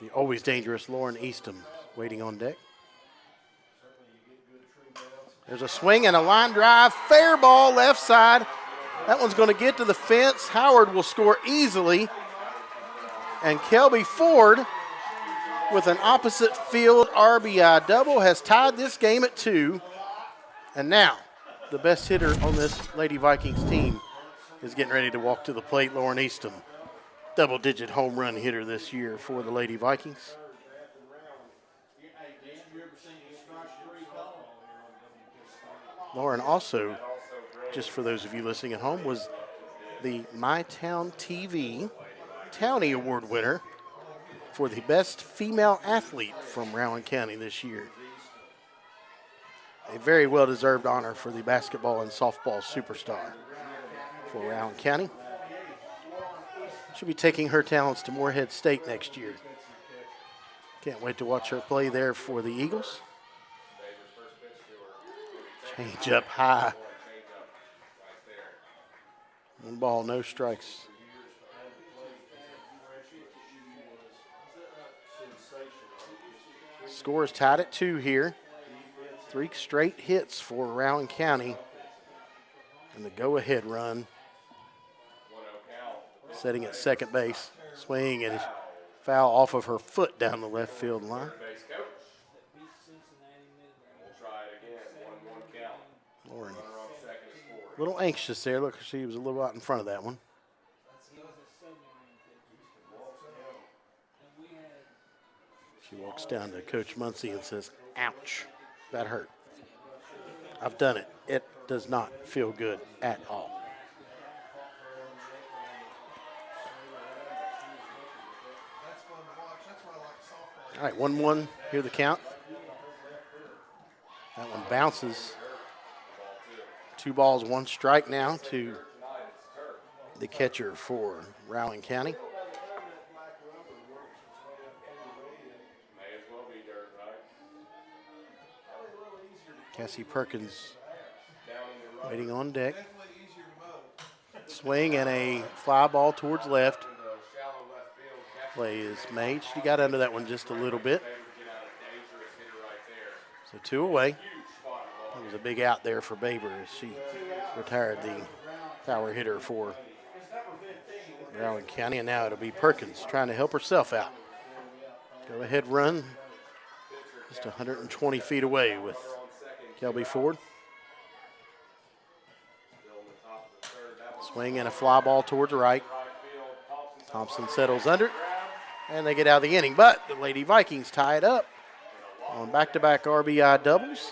The always dangerous Lauren Eastham waiting on deck. There's a swing and a line drive. Fair ball left side. That one's going to get to the fence. Howard will score easily. And Kelby Ford with an opposite field RBI double has tied this game at 2. And now the best hitter on this Lady Vikings team is getting ready to walk to the plate, Lauren Eastham. Double-digit home run hitter this year for the Lady Vikings. Lauren also, just for those of you listening at home, was the AppleTV Townie Award winner for the best female athlete from Rowan County this year. A very well-deserved honor for the basketball and softball superstar for Rowan County. She'll be taking her talents to Moorhead State next year. Can't wait to watch her play there for the Eagles. Change up high. One ball, no strikes. Score is tied at 2 here. 3 straight hits for Rowan County. And the go-ahead run. Setting at second base, swing and foul off of her foot down the left field line. Lauren, a little anxious there. Look, she was a little out in front of that one. She walks down to Coach Muncie and says, "Ouch, that hurt. I've done it. It does not feel good at all." All right, 1-1, hear the count. That one bounces. 2 balls, 1 strike now to the catcher for Rowan County. Cassie Perkins waiting on deck. Swing and a fly ball towards left. Play is made. She got under that one just a little bit. So 2 away. That was a big out there for Baber as she retired the power hitter for Rowan County. And now it'll be Perkins trying to help herself out. Go ahead run. Just 120 feet away with Kelby Ford. Swing and a fly ball towards the right. Thompson settles under it. And they get out of the inning, but the Lady Vikings tie it up on back-to-back RBI doubles.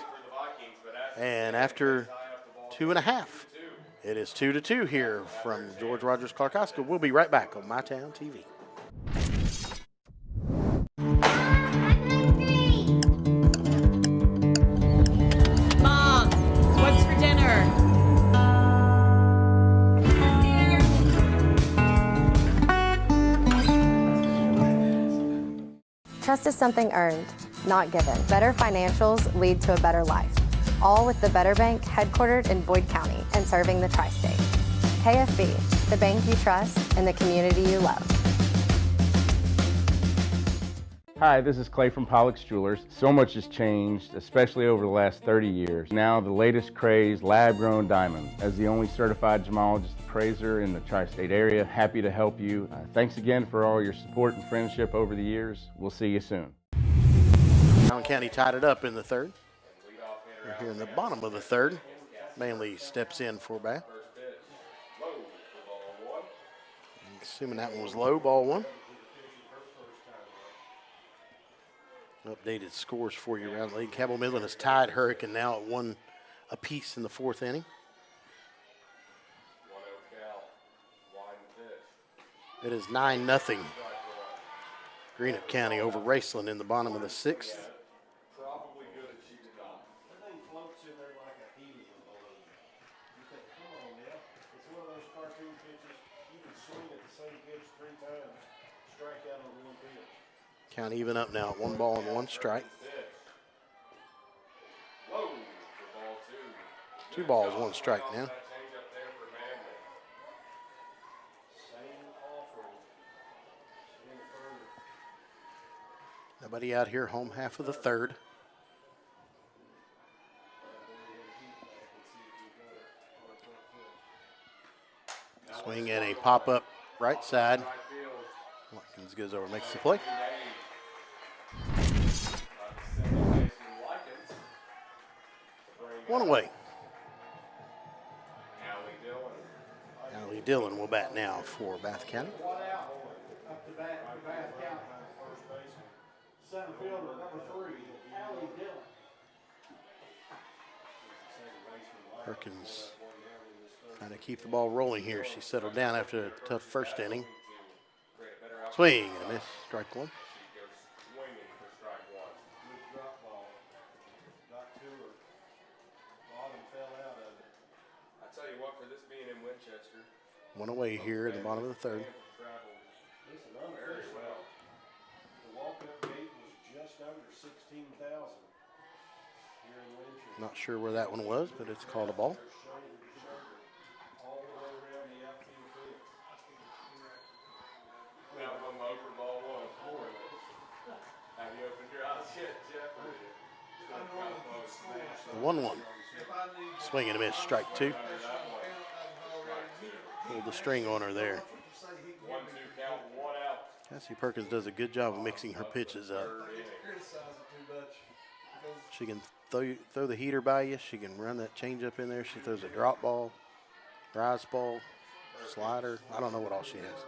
And after 2.5, it is 2-2 here from George Rogers Clark High School. We'll be right back on MyTown TV. Mom, what's for dinner? Trust is something earned, not given. Better financials lead to a better life. All with the Better Bank, headquartered in Boyd County and serving the tri-state. KFB, the bank you trust and the community you love. Hi, this is Clay from Pollock's Jewelers. So much has changed, especially over the last 30 years. Now the latest craze, lab-grown diamonds. As the only certified gemologist appraiser in the tri-state area, happy to help you. Thanks again for all your support and friendship over the years. We'll see you soon. Rowan County tied it up in the third. We're here in the bottom of the third. Manley steps in for Bath. Assuming that one was low, ball one. Updated scores for you around the league. Cabell Midland has tied Hurricane now at 1 apiece in the fourth inning. It is 9-0. Greenup County over Raceland in the bottom of the sixth. Count even up now at 1 ball and 1 strike. 2 balls, 1 strike now. Nobody out here, home half of the third. Swing and a pop-up right side. Watkins goes over and makes the play. One away. Allie Dillon will bat now for Bath County. Up to bat for Bath County. First baseman. Center fielder, number 3, Allie Dillon. Perkins trying to keep the ball rolling here. She settled down after a tough first inning. Swing and a miss, strike one. One away here in the bottom of the third. Very well. The walk-up gate was just under 16,000 here in Winchester. Not sure where that one was, but it's called a ball. All the way around the outfield field. Now one low for ball one. Have you opened your eyes yet, Jeff? The 1-1. Swing and a miss, strike two. Pulled the string on her there. 1-2 count, 1 out. Cassie Perkins does a good job of mixing her pitches up. She can throw the heater by you. She can run that changeup in there. She throws a drop ball, rise ball, slider. I don't know what all she has.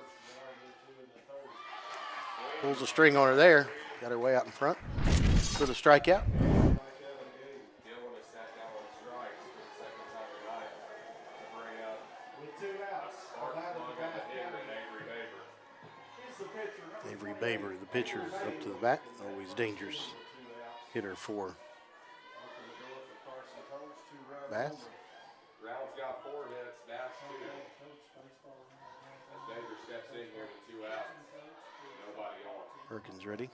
Pulls the string on her there. Got her way out in front for the strikeout. Avery Baber, the pitcher, is up to the bat. Always dangerous hitter for Bath. Brown's got 4 hits, Bath's 2. As Baber steps in here with 2 outs. Nobody on. Perkins ready.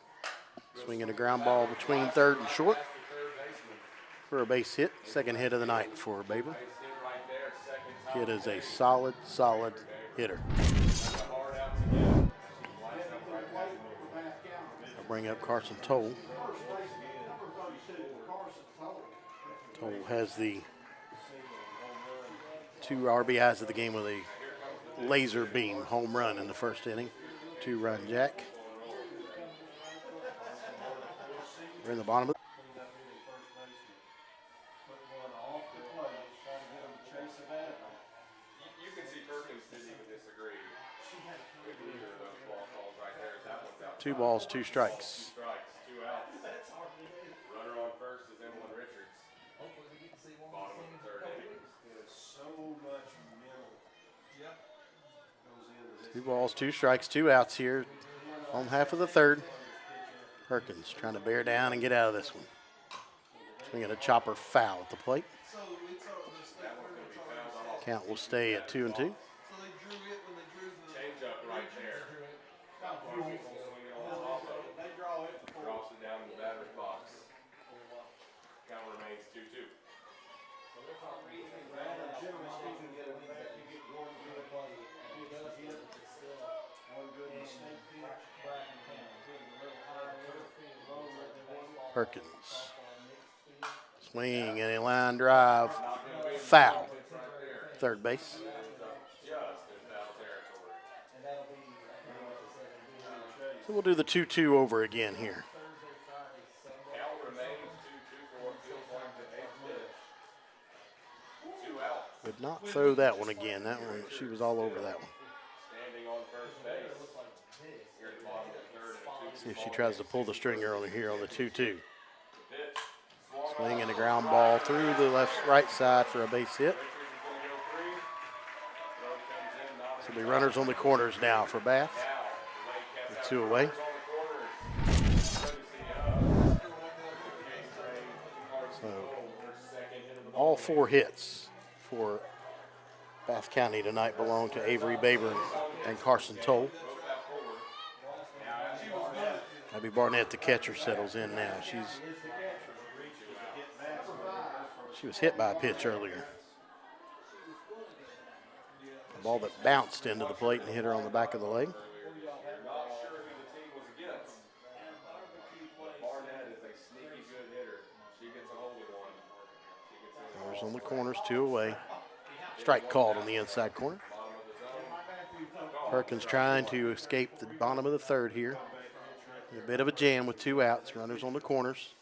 Swinging a ground ball between third and short for a base hit. Second hit of the night for Baber. Kid is a solid hitter. I'll bring up Carson Toll. Toll has the 2 RBIs of the game with a laser beam home run in the first inning. 2-run jack. We're in the bottom of it. You can see Perkins didn't even disagree with either of those ball calls right there. That one's out. 2 balls, 2 strikes. 2 outs. Runner on first is Emily Richards. Bottom of the third inning. There's so much mental goes into this. 2 balls, 2 strikes, 2 outs here. Home half of the third. Perkins trying to bear down and get out of this one. Swinging a chopper foul at the plate. Count will stay at 2-2. Change up right there. Drops it down in the batter's box. Count remains 2-2. Perkins. Swing and a line drive. Foul. Third base. So we'll do the 2-2 over again here. Would not throw that one again. That one, she was all over that one. See if she tries to pull the stringer on here on the 2-2. Swing and a ground ball through the right side for a base hit. So the runners on the corners now for Bath. With 2 away. So all 4 hits for Bath County tonight belong to Avery Baber and Carson Toll. Abby Barnett, the catcher, settles in now. She was hit by a pitch earlier. A ball that bounced into the plate and hit her on the back of the leg. Runners on the corners, 2 away. Strike called on the inside corner. Perkins trying to escape the bottom of the third here. A bit of a jam with 2 outs. Runners on the corners.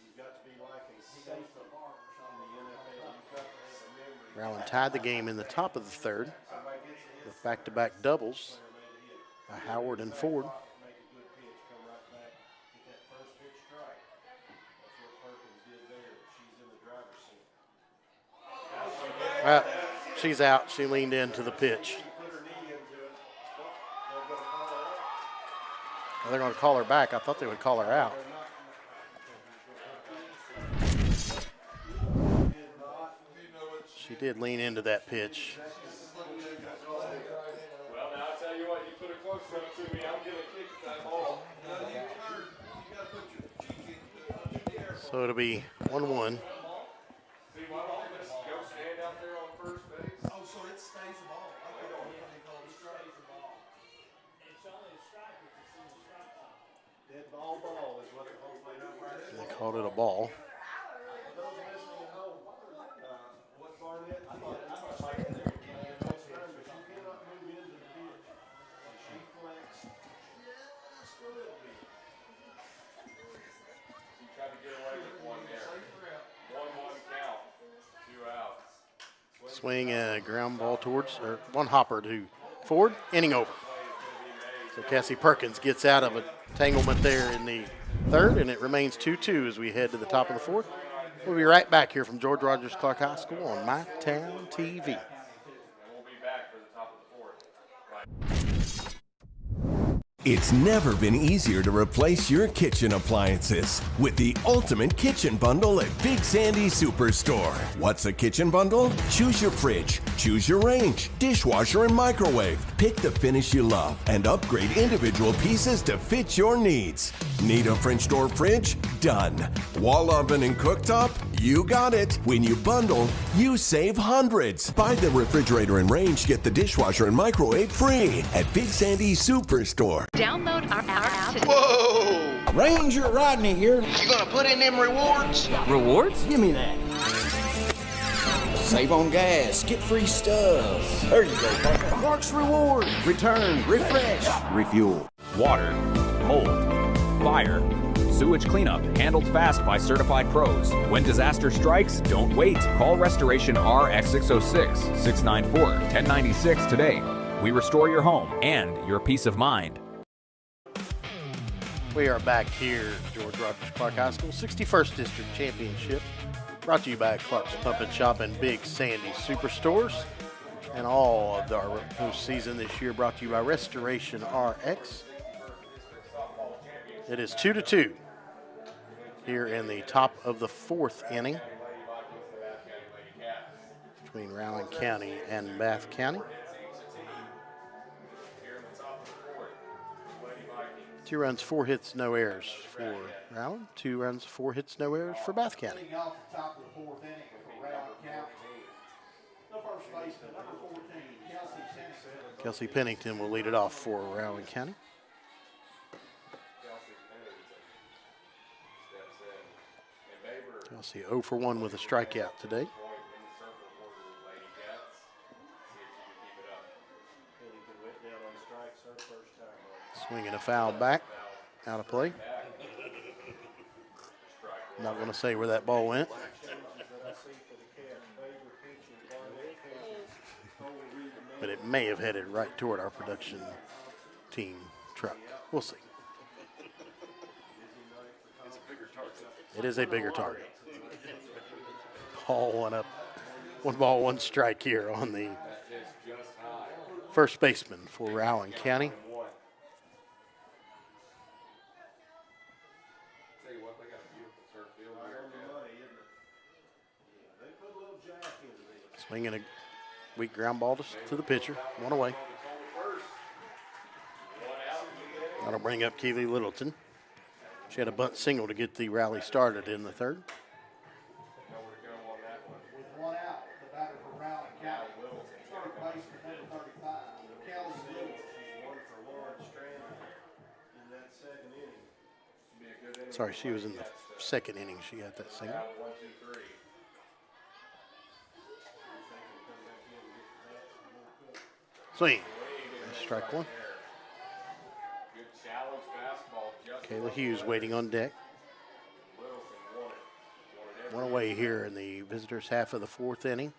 Rowan tied the game in the top of the third with back-to-back doubles by Howard and Ford. She's out. She leaned into the pitch. They're going to call her back. I thought they would call her out. She did lean into that pitch. Well, now I'll tell you what, you put it close enough to me, I'm going to kick that ball. So it'll be 1-1. See, why don't you just go stand out there on first base? Oh, so it stays the ball. I don't know what they call it. Stays the ball. It's only a strike if it's in the strike zone. Dead ball is what the whole play up right there. They called it a ball. Swing and a ground ball towards, or one hopper to Ford, inning over. So Cassie Perkins gets out of a entanglement there in the third, and it remains 2-2 as we head to the top of the fourth. We'll be right back here from George Rogers Clark High School on My Town TV. It's never been easier to replace your kitchen appliances with the ultimate kitchen bundle at Big Sandy Superstore. What's a kitchen bundle? Choose your fridge, choose your range, dishwasher, and microwave. Pick the finish you love and upgrade individual pieces to fit your needs. Need a French door fridge? Done. Wall oven and cooktop? You got it. When you bundle, you save hundreds. Buy the refrigerator and range, get the dishwasher and microwave free at Big Sandy Superstore. Download our app today. Whoa! Ranger Rodney here. You gonna put in them rewards? Rewards? Give me that. Save on gas, get free stuff. There you go, Parker. Parks Reward. Return, refresh, refuel. Water, mold, fire, sewage cleanup handled fast by certified pros. When disaster strikes, don't wait. Call Restoration RX 606 694 1096 today. We restore your home and your peace of mind. We are back here at George Rogers Clark High School 61st District Championship, brought to you by Clark's Pump and Shop and Big Sandy Superstores, and all of our postseason this year brought to you by Restoration RX. It is 2-2 here in the top of the fourth inning between Rowan County and Bath County. 2 runs, 4 hits, no errors for Rowan. 2 runs, 4 hits, no errors for Bath County. Off the top of the fourth inning for Rowan County. The first baseman, number 14, Kelsey Pennington. Kelsey Pennington will lead it off for Rowan County. I'll see 0 for 1 with a strikeout today. Swinging a foul back, out of play. Not going to say where that ball went. But it may have headed right toward our production team truck. We'll see. It is a bigger target. Call one up. 1 ball, 1 strike here on the first baseman for Rowan County. Swinging a weak ground ball to the pitcher. 1 away. That'll bring up Keely Littleton. She had a bunt single to get the rally started in the third. With 1 out, the batter for Rowan County, third baseman, number 35, Kelly Lewis. 1 for 1 stranded in that second inning. Sorry, she was in the second inning. She got that single. 1, 2, 3. Swing. Strike 1. Good challenge fastball. Kayla Hughes waiting on deck. 1 away here in the visitors' half of the 4th inning.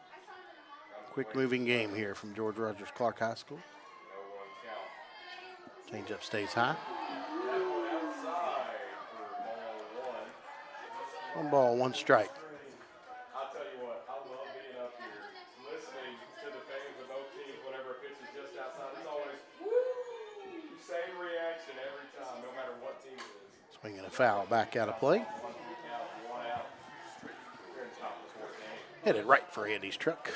Quick moving game here from George Rogers Clark High School. Changeup stays high. 1 ball, 1 strike. I'll tell you what, I love being up here, listening to the fans of both teams whenever a pitch is just outside. It's always, woo! Same reaction every time, no matter what team it is. Swinging a foul back out of play. 1 out. Headed right for Andy's truck.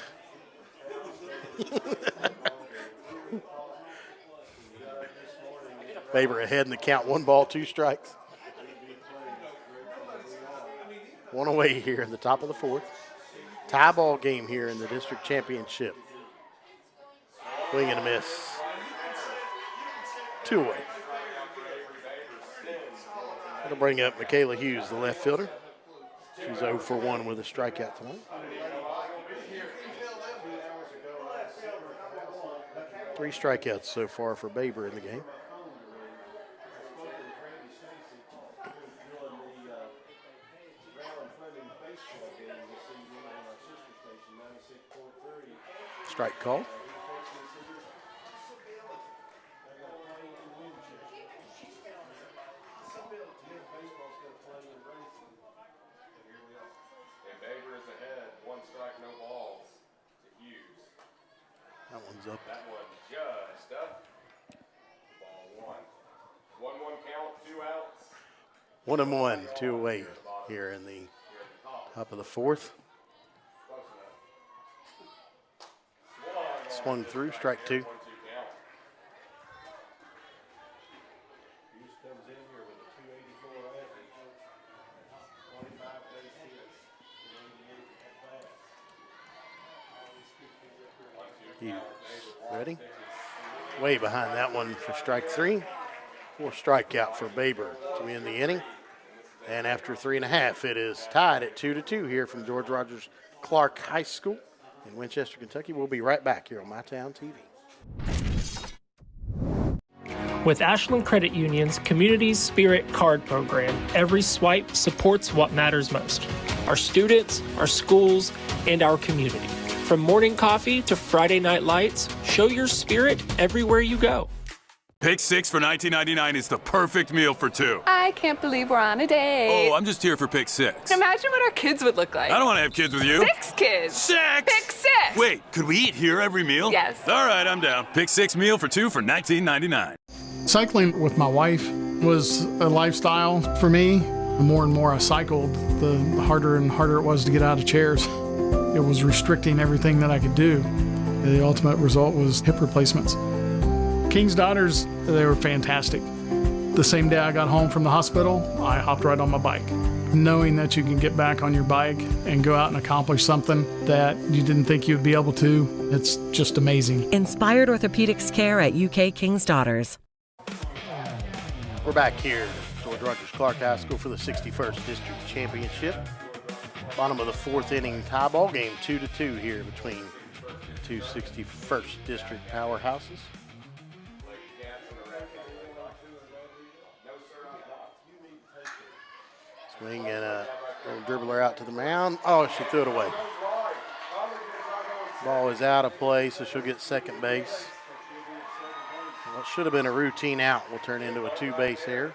Baber ahead in the count. 1 ball, 2 strikes. 1 away here in the top of the 4th. Tie ball game here in the district championship. Swing and a miss. 2 away. That'll bring up Michaela Hughes, the left fielder. She's 0 for 1 with a strikeout tonight. 3 strikeouts so far for Baber in the game. Strike call. And Baber is ahead. 1 strike, no balls to Hughes. That one's up. That one just up. Ball 1. 1-1 count, 2 outs. 1 and 1, 2 away here in the top of the 4th. Swung through, strike 2. Hughes comes in here with a 284 average, 25 base hits, 88 at bats. He's ready. Way behind that one for strike 3. 4 strikeout for Baber to end the inning. And after 3.5, it is tied at 2-2 here from George Rogers Clark High School in Winchester, Kentucky. We'll be right back here on My Town TV. With Ashland Credit Union's Community Spirit Card Program, every swipe supports what matters most: our students, our schools, and our community. From morning coffee to Friday night lights, show your spirit everywhere you go. Pick 6 for $19.99 is the perfect meal for 2. I can't believe we're on a date. Oh, I'm just here for Pick 6. Imagine what our kids would look like. I don't want to have kids with you. 6 kids. 6! Pick 6! Wait, could we eat here every meal? Yes. All right, I'm down. Pick 6 meal for 2 for $19.99. Cycling with my wife was a lifestyle for me. The more and more I cycled, the harder and harder it was to get out of chairs. It was restricting everything that I could do. The ultimate result was hip replacements. King's Daughters, they were fantastic. The same day I got home from the hospital, I hopped right on my bike. Knowing that you can get back on your bike and go out and accomplish something that you didn't think you'd be able to, it's just amazing. Inspired orthopedics care at UK King's Daughters. We're back here at George Rogers Clark High School for the 61st District Championship. Bottom of the fourth inning, tie ball game, 2-2 here between the two 61st District powerhouses. Swing and a little dribbler out to the mound. Oh, she threw it away. Ball is out of play, so she'll get second base. What should have been a routine out will turn into a two-base error.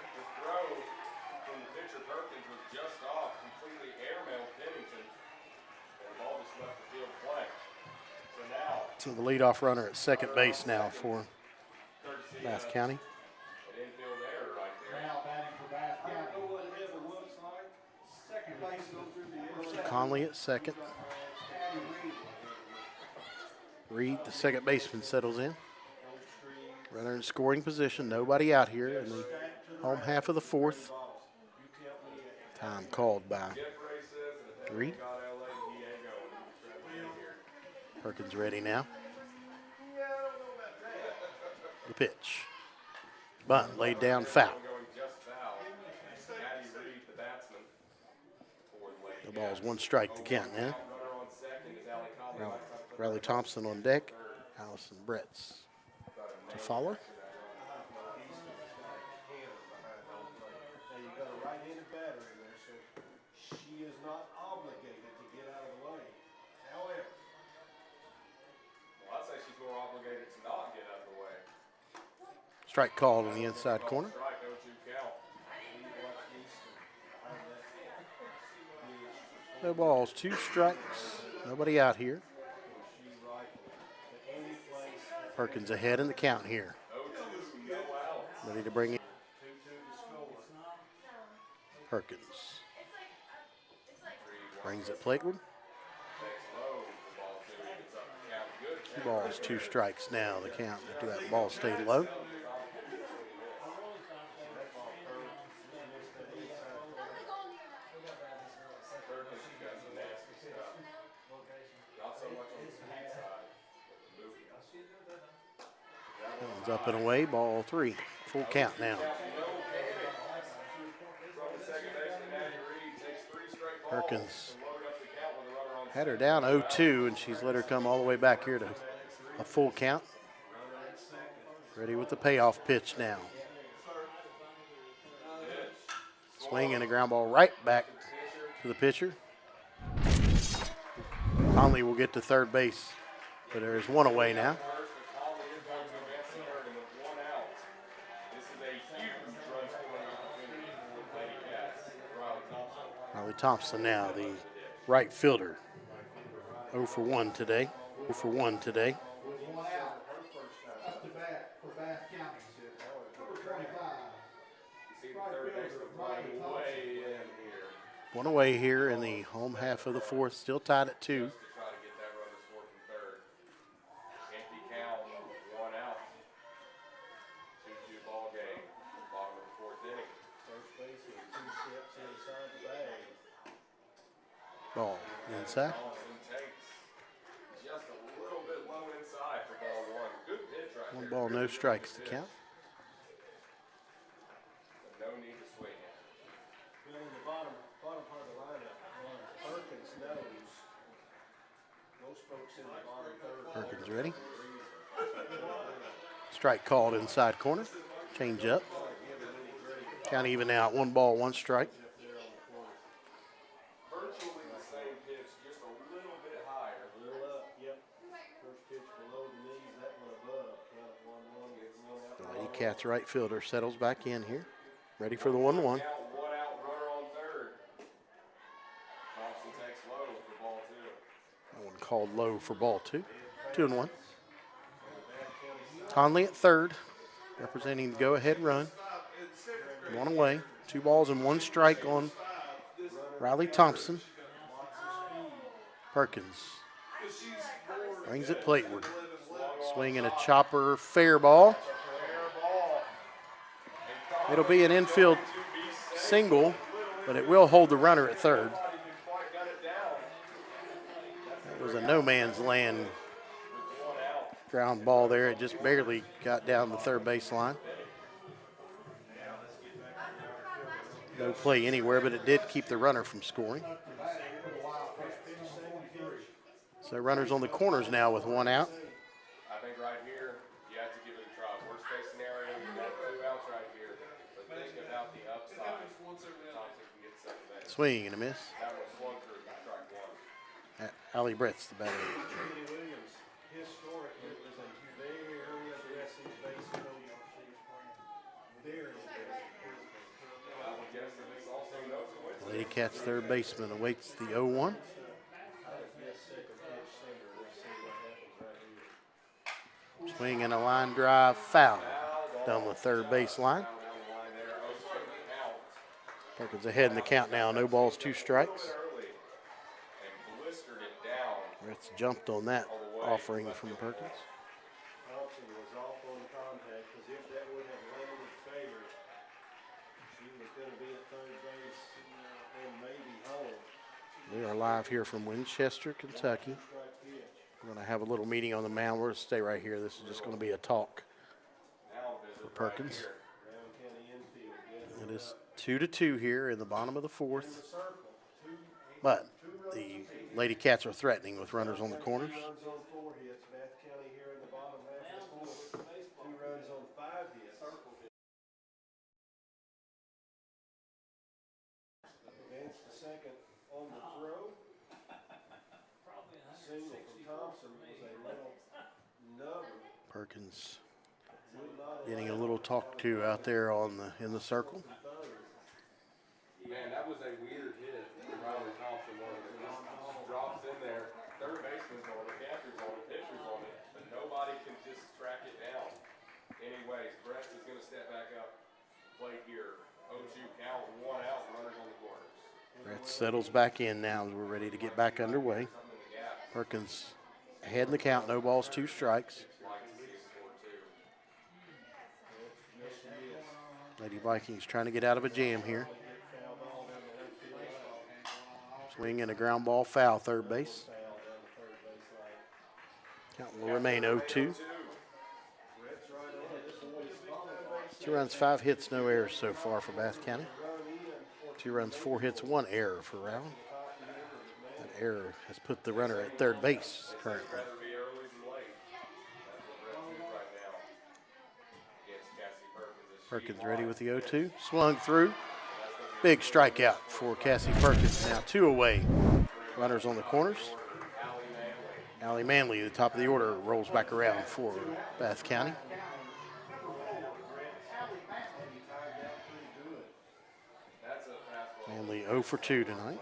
So the leadoff runner at second base now for Bath County. So Conley at second. Reed, the second baseman, settles in. Runner in scoring position. Nobody out here in the home half of the fourth. Time called by Reed. Perkins ready now. The pitch. Bunt laid down, foul. The ball's one strike to count now. Riley Thompson on deck. Allison Bretts to follow. Now you got a right-handed batter in there, so she is not obligated to get out of the way. However, I'd say she's more obligated to not get out of the way. Strike called in the inside corner. No balls, two strikes. Nobody out here. Perkins ahead in the count here. Ready to bring in Perkins. Brings it plateward. 2 balls, 2 strikes now. The count after that ball stayed low. One's up and away, ball 3. Full count now. Perkins had her down 0-2, and she's let her come all the way back here to a full count. Ready with the payoff pitch now. Swing and a ground ball right back to the pitcher. Conley will get to third base, but there is one away now. Riley Thompson now, the right fielder. 0 for 1 today. 0 for 1 today. One away here in the home half of the fourth, still tied at 2. Ball inside. Just a little bit low inside for ball 1. Good pitch right there. 1 ball, no strikes to count. No need to swing it. Well, in the bottom part of the lineup, Perkins knows most folks in the bottom third. Perkins ready. Strike called inside corner. Change up. Count even out. 1 ball, 1 strike. Virtually the same pitch, just a little bit higher. A little up, yep. First pitch below the knees, that one above. Count 1-1, gets 1 out. The Lady Cats right fielder settles back in here. Ready for the 1-1. 1 out, runner on third. Thompson takes low for ball 2. That one called low for ball 2. 2-1. Conley at third, representing the go-ahead run. 1 away. 2 balls and 1 strike on Riley Thompson. Perkins brings it plateward. Swing and a chopper, fair ball. It'll be an infield single, but it will hold the runner at third. That was a no man's land ground ball there. It just barely got down the third baseline. No play anywhere, but it did keep the runner from scoring. So runners on the corners now with one out. I think right here, you have to give it a try. Worst case scenario, you have 2 outs right here. But think about the upside. Thompson can get second base. Swing and a miss. That was swung through, strike 1. Allie Brett's the batter. Kenny Williams, historically, was a very aggressive base coach. Very aggressive. I would guess that it's also no coincidence. Lady Cats third baseman awaits the 0-1. Swing and a line drive, foul down the third base line. Perkins ahead in the count now. No balls, 2 strikes. Reds jumped on that offering from Perkins. Thompson was off on contact because if that would have landed favor, she was going to be at third base and maybe home. We are live here from Winchester, Kentucky. We're going to have a little meeting on the mound. We're going to stay right here. This is just going to be a talk for Perkins. It is 2-2 here in the bottom of the 4th. But the Lady Cats are threatening with runners on the corners. 2 runs on 4 hits. Bath County here in the bottom half of the 4th. 2 runs on 5 hits. Advance to second on the throw. Single from Thompson was a little nubber. Perkins getting a little talk to out there on in the circle. Man, that was a weird hit. Rowan Thompson just drops in there. Third baseman's on it, catcher's on it, pitcher's on it, but nobody can just track it down. Anyways, Brett is going to step back up, plate here. 0-2 count, 1 out, runners on the corners. Brett settles back in now as we're ready to get back underway. Perkins ahead in the count, no balls, 2 strikes. Lady Vikings trying to get out of a jam here. Swing and a ground ball, foul, third base. Count will remain 0-2. 2 runs, 5 hits, no errors so far for Bath County. 2 runs, 4 hits, 1 error for Rowan. That error has put the runner at third base currently. Perkins ready with the 0-2. Swung through. Big strikeout for Cassie Perkins. Now 2 away. Runners on the corners. Allie Manley, the top of the order, rolls back around for Bath County. Manley 0 for 2 tonight.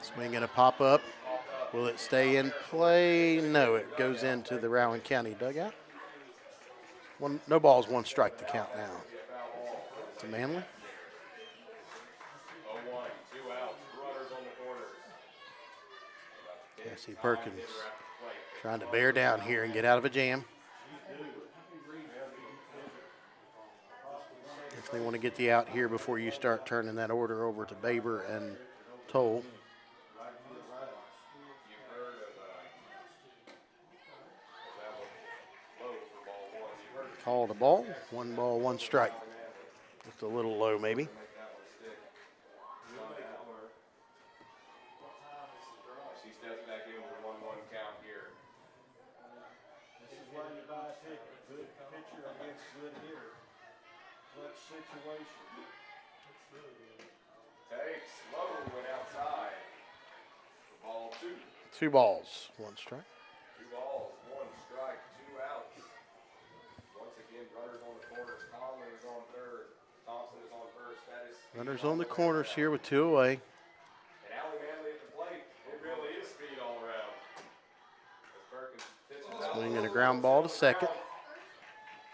Swing and a pop-up. Will it stay in play? No, it goes into the Rowan County dugout. No balls, 1 strike to count now. To Manley. 0-1, 2 outs, runners on the corners. Cassie Perkins trying to bear down here and get out of a jam. Definitely want to get the out here before you start turning that order over to Baber and Toll. Called a ball, 1 ball, 1 strike. Just a little low maybe. She steps back in with a 1-1 count here. This is why you buy a ticket. Good pitcher against good hitter. Clutch situation. Takes low, went outside. Ball 2. 2 balls, 1 strike. 2 balls, 1 strike, 2 outs. Once again, runners on the corners. Conley is on third. Thompson is on first. That is Runners on the corners here with 2 away. And Allie Manley at the plate. It really is speed all around. As Perkins pitches. Swing and a ground ball to second.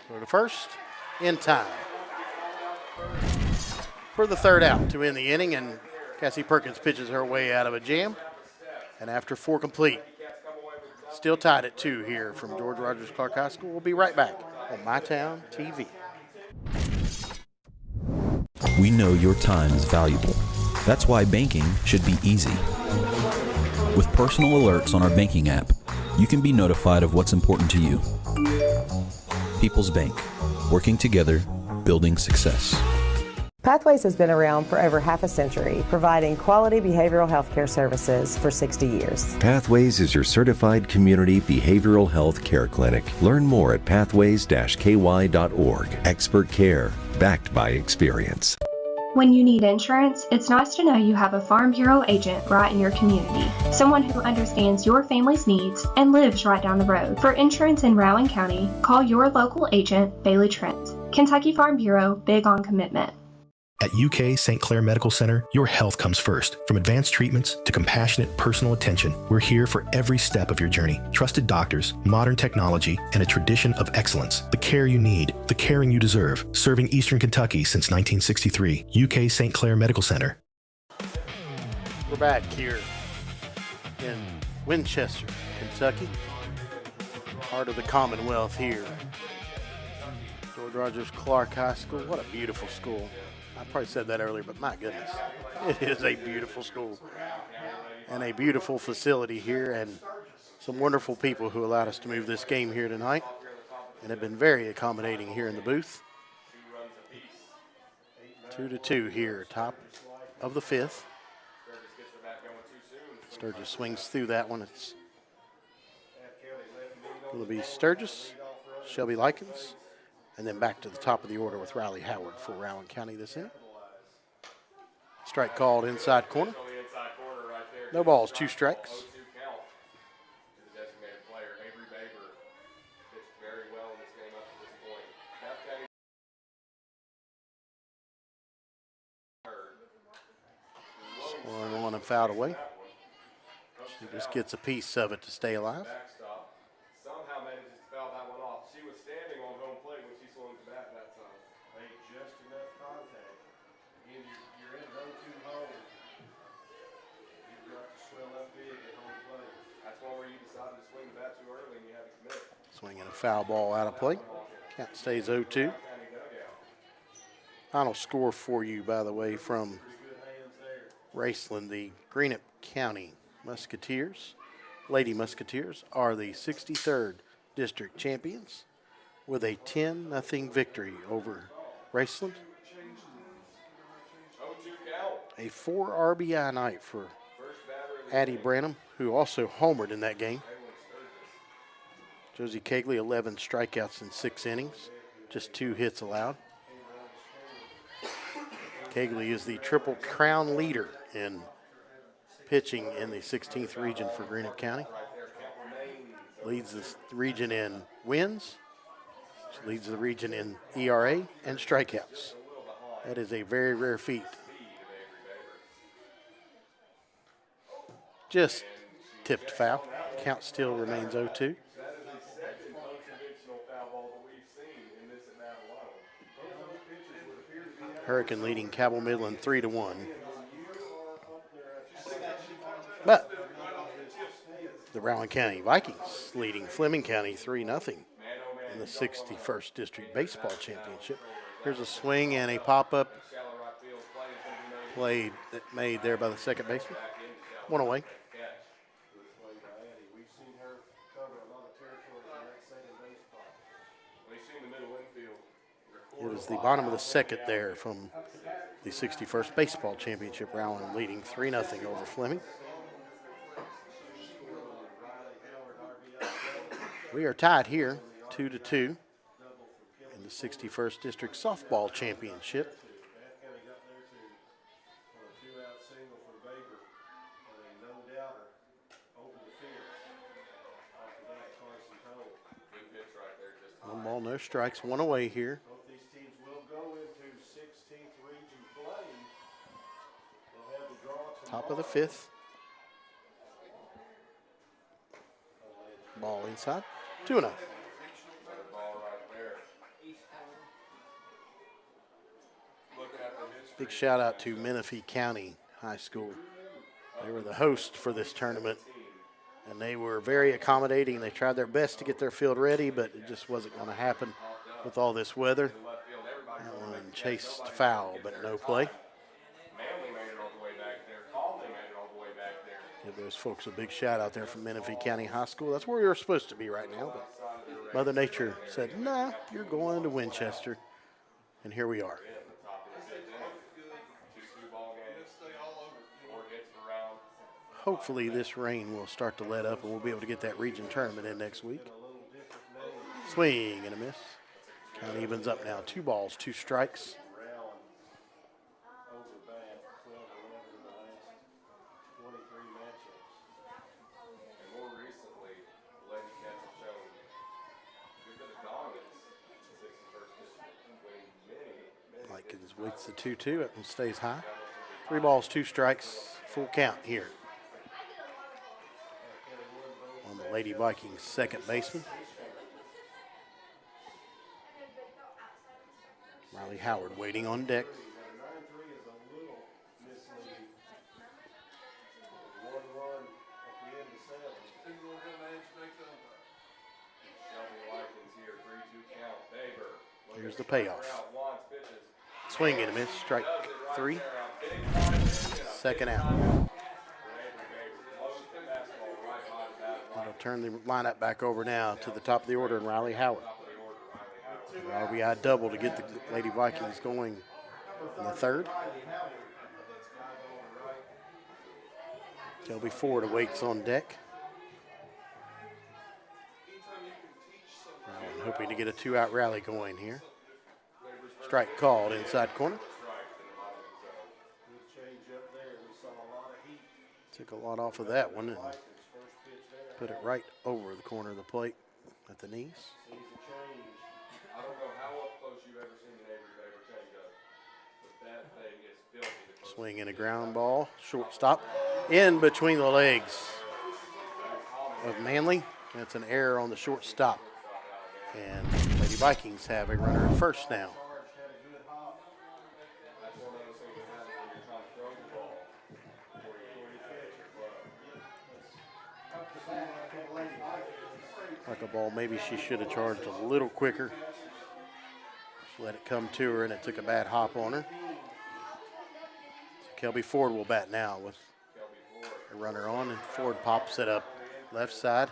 Go to first. In time. For the 3rd out to end the inning, and Cassie Perkins pitches her way out of a jam. And after 4 complete, still tied at 2 here from George Rogers Clark High School. We'll be right back on MyTown TV. We know your time is valuable. That's why banking should be easy. With personal alerts on our banking app, you can be notified of what's important to you. People's Bank, working together, building success. Pathways has been around for over half a century, providing quality behavioral health care services for 60 years. Pathways is your certified community behavioral health care clinic. Learn more at pathways-ky.org. Expert care, backed by experience. When you need insurance, it's nice to know you have a Farm Bureau agent right in your community. Someone who understands your family's needs and lives right down the road. For insurance in Rowan County, call your local agent, Bailey Trent. Kentucky Farm Bureau, big on commitment. At UK St. Clair Medical Center, your health comes first. From advanced treatments to compassionate personal attention, we're here for every step of your journey. Trusted doctors, modern technology, and a tradition of excellence. The care you need, the caring you deserve. Serving Eastern Kentucky since 1963. UK St. Clair Medical Center. We're back here in Winchester, Kentucky. Heart of the Commonwealth here. George Rogers Clark High School. What a beautiful school. I probably said that earlier, but my goodness, it is a beautiful school and a beautiful facility here, and some wonderful people who allowed us to move this game here tonight and have been very accommodating here in the booth. 2-2 here, top of the fifth. Sturgis swings through that one. It's going to be Sturgis, Shelby Likens, and then back to the top of the order with Riley Howard for Rowan County this inning. Strike called inside corner. No balls, 2 strikes. Scoring one and fouled away. She just gets a piece of it to stay alive. Somehow manages to foul that one off. She was standing on home plate when she swung the bat that time. Made just enough contact. Again, you're in 0-2 hole. You've got to swell up big at home plate. That's one where you decided to swing the bat too early and you had to commit. Swinging a foul ball out of play. Count stays 0-2. Final score for you, by the way, from Raceland, the Greenup County Musketeers. Lady Musketeers are the 63rd District Champions with a 10-0 victory over Raceland. A 4 RBI night for Addie Branham, who also homered in that game. Josie Kegley, 11 strikeouts in 6 innings, just 2 hits allowed. Kegley is the Triple Crown leader in pitching in the 16th region for Greenup County. Leads the region in wins. She leads the region in ERA and strikeouts. That is a very rare feat. Just tipped foul. Count still remains 0-2. Hurricane leading Cabell Midland 3-1. But the Rowan County Vikings leading Fleming County 3-0 in the 61st District Baseball Championship. Here's a swing and a pop-up play made there by the second baseman. One away. It was the bottom of the second there from the 61st Baseball Championship. Rowan leading 3-0 over Fleming. We are tied here, 2-2, in the 61st District Softball Championship. One ball, no strikes, one away here. Both these teams will go into 16th region play. They'll have the draw tomorrow. Top of the fifth. Ball inside, 2-0. Big shout out to Menifee County High School. They were the host for this tournament, and they were very accommodating. They tried their best to get their field ready, but it just wasn't going to happen with all this weather. That one chased foul, but no play. Give those folks a big shout out there from Menifee County High School. That's where you're supposed to be right now, but Mother Nature said, nah, you're going to Winchester, and here we are. hopefully this rain will start to let up and we'll be able to get that region tournament in next week. Swing and a miss. Count evens up now. 2 balls, 2 strikes. Perkins waits the 2-2 up and stays high. 3 balls, 2 strikes, full count here. On the Lady Vikings second baseman. Riley Howard waiting on deck. Here's the payoff. Swing and a miss, strike 3. Second out. That'll turn the lineup back over now to the top of the order and Riley Howard. An RBI double to get the Lady Vikings going in the third. Kelby Ford awaits on deck. Rowan hoping to get a 2-out rally going here. Strike called inside corner. Took a lot off of that one and put it right over the corner of the plate at the knees. I don't know how up close you've ever seen an Avery change up, but that thing is filthy. Swing and a ground ball, shortstop, in between the legs of Manley. That's an error on the shortstop. And Lady Vikings have a runner at first now. Like a ball maybe she should have charged a little quicker. She let it come to her and it took a bad hop on her. So Kelby Ford will bat now with a runner on, and Ford pops it up left side.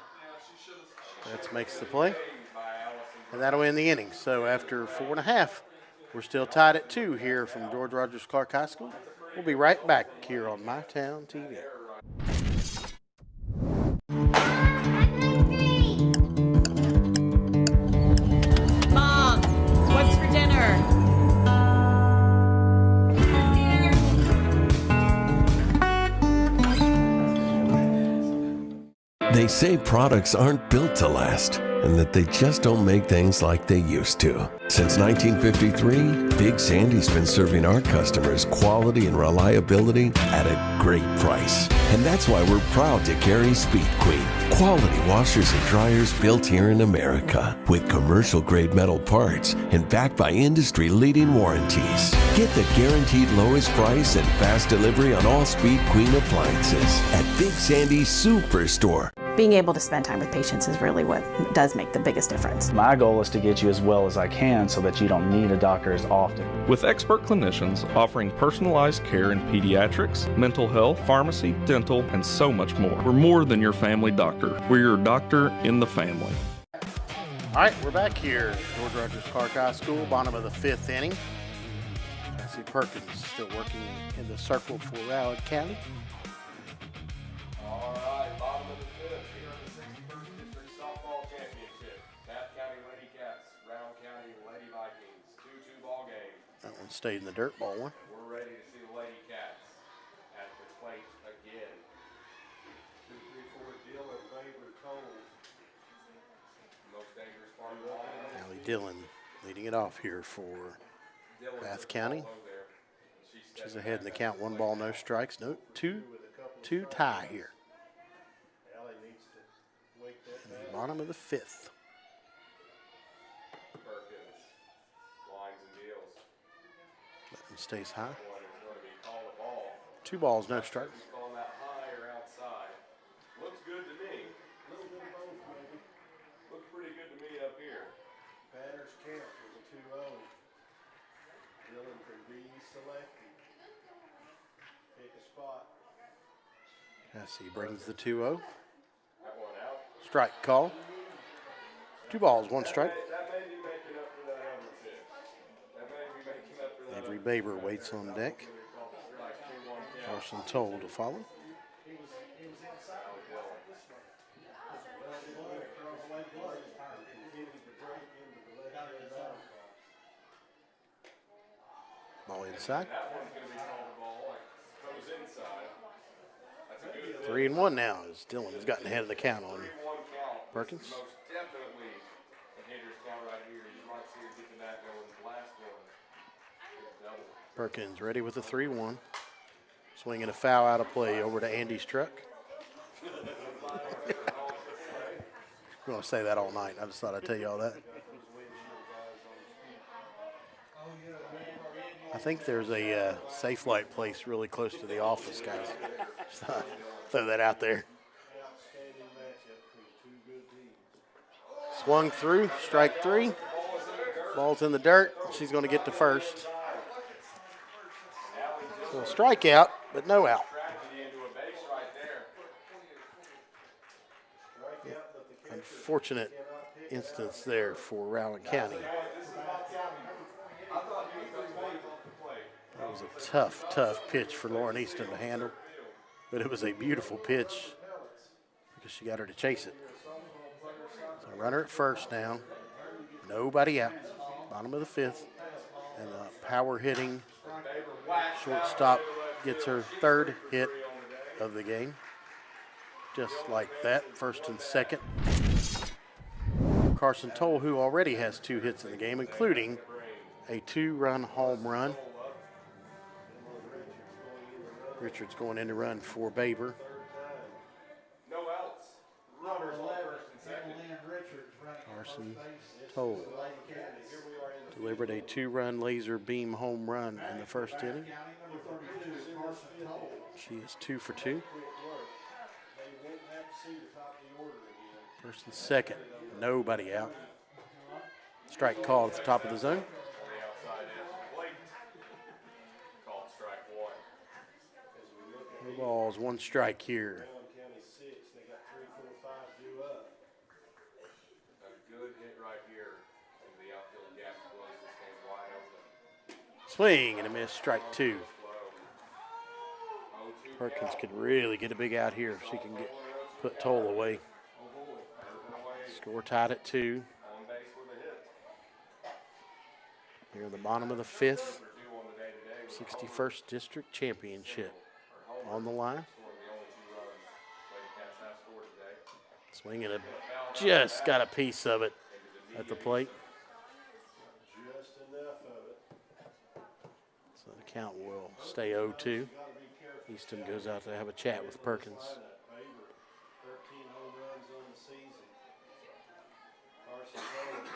That makes the play. And that'll end the inning. So after 4.5, we're still tied at 2 here from George Rogers Clark High School. We'll be right back here on My Town TV. Mom, what's for dinner? They say products aren't built to last, and that they just don't make things like they used to. Since 1953, Big Sandy's been serving our customers quality and reliability at a great price. And that's why we're proud to carry Speed Queen, quality washers and dryers built here in America, with commercial-grade metal parts and backed by industry-leading warranties. Get the guaranteed lowest price and fast delivery on all Speed Queen appliances at Big Sandy's Superstore. Being able to spend time with patients is really what does make the biggest difference. My goal is to get you as well as I can so that you don't need a doctor as often. With expert clinicians offering personalized care in pediatrics, mental health, pharmacy, dental, and so much more. We're more than your family doctor. We're your doctor in the family. All right, we're back here at George Rogers Clark High School, bottom of the 5th inning. I see Perkins still working in the circle for Rowan County. All right, bottom of the 5th here in the 61st District Softball Championship. Bath County Lady Cats, Rowan County Lady Vikings, 2-2 ball game. That one stayed in the dirt, ball one. We're ready to see the Lady Cats at the plate again. 2-3-4 Dillon, Baber, Cole. Most dangerous part of the ball. Allie Dillon leading it off here for Bath County. She's ahead in the count, 1 ball, no strikes. No, 2 tie here. In the bottom of the 5th. Perkins, lines and deals. That one stays high. One is going to be called a ball. 2 balls, no strikes. Calling that high or outside. Looks good to me. Looks pretty good to me up here. Batter's count was a 2-0. Dillon can be selected. Pick a spot. Cassie brings the 2-0. That one out. Strike call. 2 balls, 1 strike. That may be making up for that other 6. That may be making up for that. Avery Baber waits on deck. Carson Toll to follow. Ball inside. That one's going to be called the ball, like goes inside. That's a good 3-1 now as Dillon's gotten ahead of the count on 3-1 count. Perkins. This is most definitely a hitter's count right here. You might see her get the bat going. The last one is double. Perkins ready with the 3-1. Swinging a foul out of play over to Andy's truck. We're going to say that all night. I just thought I'd tell you all that. I think there's a safe light place really close to the office, guys. Just thought I'd throw that out there. Swung through, strike 3. Ball's in the dirt. She's going to get to first. So a strikeout, but no out. Yeah, unfortunate instance there for Rowan County. That was a tough, tough pitch for Lauren Easton to handle, but it was a beautiful pitch because she got her to chase it. So runner at first now, nobody out, bottom of the 5th, and the power hitting shortstop gets her 3rd hit of the game. Just like that, 1st and 2nd. Carson Toll, who already has 2 hits in the game, including a 2-run home run. Richards going in to run for Baber. No outs. Runners left. Carson Toll delivered a 2-run laser beam home run in the 1st inning. She is 2 for 2. 1st and 2nd, nobody out. Strike call at the top of the zone. No balls, 1 strike here. Swing and a miss, strike 2. Perkins could really get a big out here if she can put Toll away. Score tied at 2. Here in the bottom of the 5th, 61st District Championship on the line. Swinging just got a piece of it at the plate. So the count will stay 0-2. Easton goes out to have a chat with Perkins. 13 home runs on the season. Carson Toll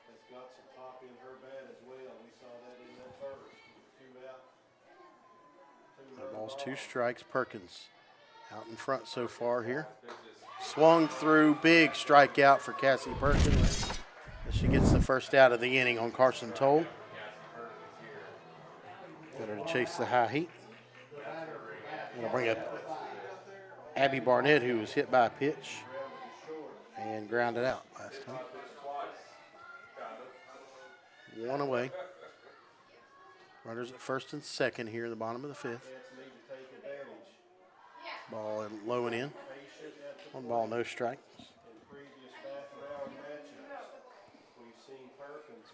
has got some pop in her bat as well. We saw that in that 1st. 2 out. The ball's 2 strikes. Perkins out in front so far here. Swung through, big strikeout for Cassie Perkins as she gets the 1st out of the inning on Carson Toll. Got her to chase the high heat. Going to bring up Abby Barnett, who was hit by a pitch and grounded out last time. 1 away. Runners at 1st and 2nd here in the bottom of the 5th. Ball low and in. 1 ball, no strikes.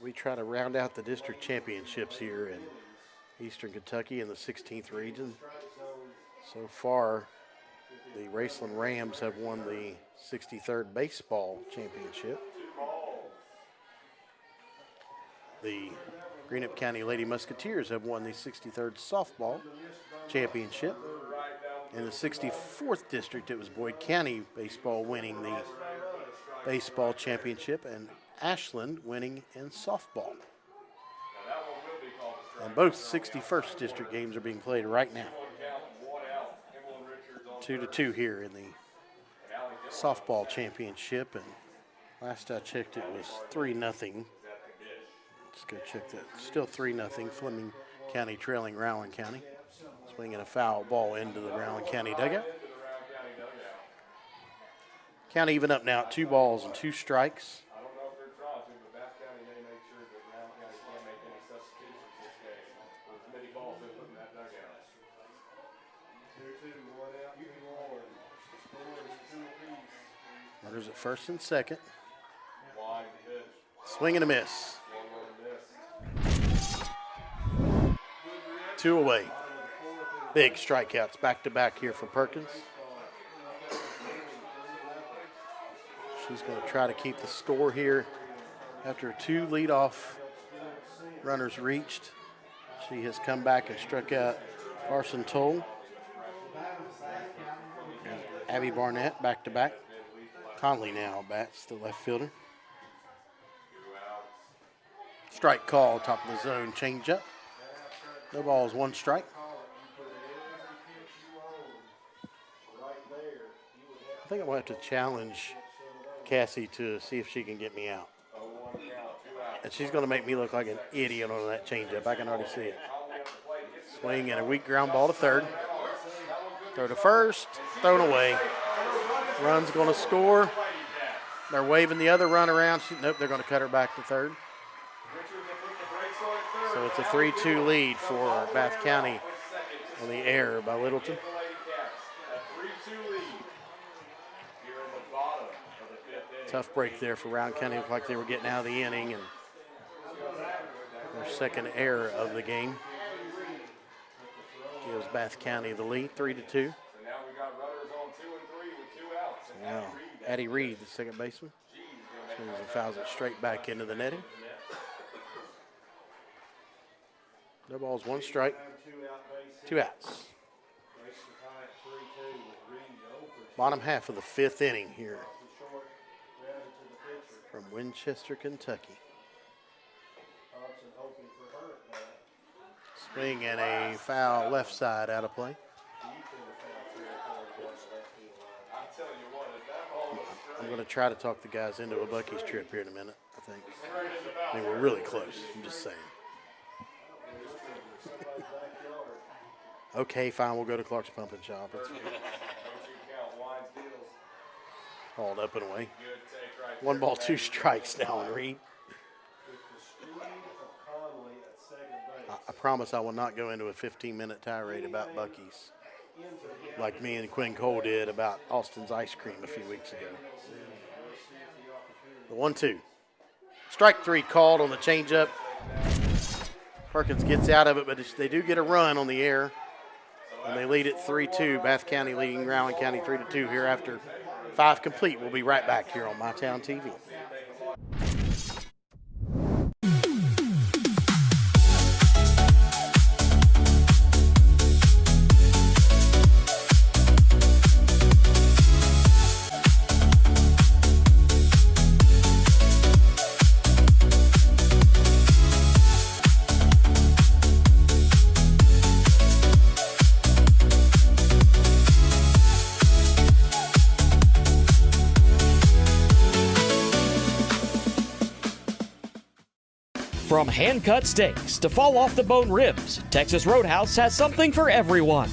We try to round out the district championships here in Eastern Kentucky in the 16th region. So far, the Raceland Rams have won the 63rd baseball championship. The Greenup County Lady Musketeers have won the 63rd softball championship. In the 64th district, it was Boyd County baseball winning the baseball championship and Ashland winning in softball. And both 61st district games are being played right now. 2-2 here in the softball championship, and last I checked it was 3-0. Let's go check that. Still 3-0. Fleming County trailing Rowan County. Swinging a foul ball into the Rowan County dugout. Count even up now at 2 balls and 2 strikes. I don't know if they're trying to, but Bath County may make sure that Rowan County can't make any substitutions this game with as many balls they put in that dugout. 2-2, 1 out, 2-1. Score is 2 apiece. Runners at 1st and 2nd. Wide pitch. Swing and a miss. 1-1 miss. 2 away. Big strikeouts back-to-back here for Perkins. She's going to try to keep the score here after 2 leadoff runners reached. She has come back and struck out Carson Toll and Abby Barnett back-to-back. Conley now bats the left fielder. Strike call, top of the zone, change up. No balls, 1 strike. I think I'm going to have to challenge Cassie to see if she can get me out. And she's going to make me look like an idiot on that changeup. I can already see it. Swing and a weak ground ball to third. Throw to first, thrown away. Run's going to score. They're waving the other run around. Nope, they're going to cut her back to third. So it's a 3-2 lead for Bath County on the error by Littleton. Tough break there for Rowan County. Looked like they were getting out of the inning, and their second error of the game gives Bath County the lead, 3-2. Now Addie Reed, the second baseman, swings and fouls it straight back into the netting. No balls, 1 strike, 2 outs. Bottom half of the 5th inning here from Winchester, Kentucky. Swing and a foul left side out of play. I'm going to try to talk the guys into a Buc-ee's trip here in a minute, I think. I mean, we're really close, I'm just saying. Okay, fine, we'll go to Clark's Pump and Shop. It's fine. Hauled up and away. 1 ball, 2 strikes now on Reed. I promise I will not go into a 15-minute tirade about Buc-ee's like me and Quinn Cole did about Austin's ice cream a few weeks ago. The 1-2. Strike 3 called on the changeup. Perkins gets out of it, but they do get a run on the air, and they lead it 3-2. Bath County leading Rowan County 3-2 here after 5 complete. We'll be right back here on My Town TV. From hand-cut steaks to fall-off-the-bone ribs, Texas Roadhouse has something for everyone.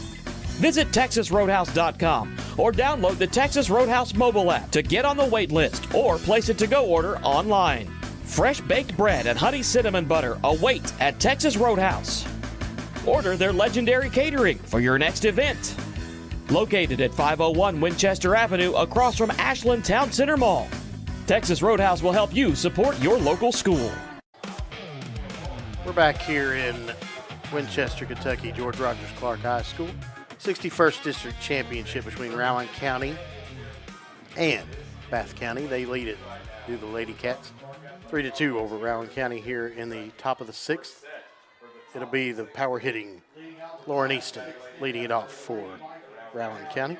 Visit TexasRoadhouse.com or download the Texas Roadhouse mobile app to get on the wait list or place a to-go order online. Fresh baked bread and honey cinnamon butter await at Texas Roadhouse. Order their legendary catering for your next event. Located at 501 Winchester Avenue across from Ashland Town Center Mall. Texas Roadhouse will help you support your local school. We're back here in Winchester, Kentucky, George Rogers Clark High School. 61st District Championship between Rowan County and Bath County. They lead it through the Lady Cats. 3-2 over Rowan County here in the top of the 6th. It'll be the power hitting Lauren Easton leading it off for Rowan County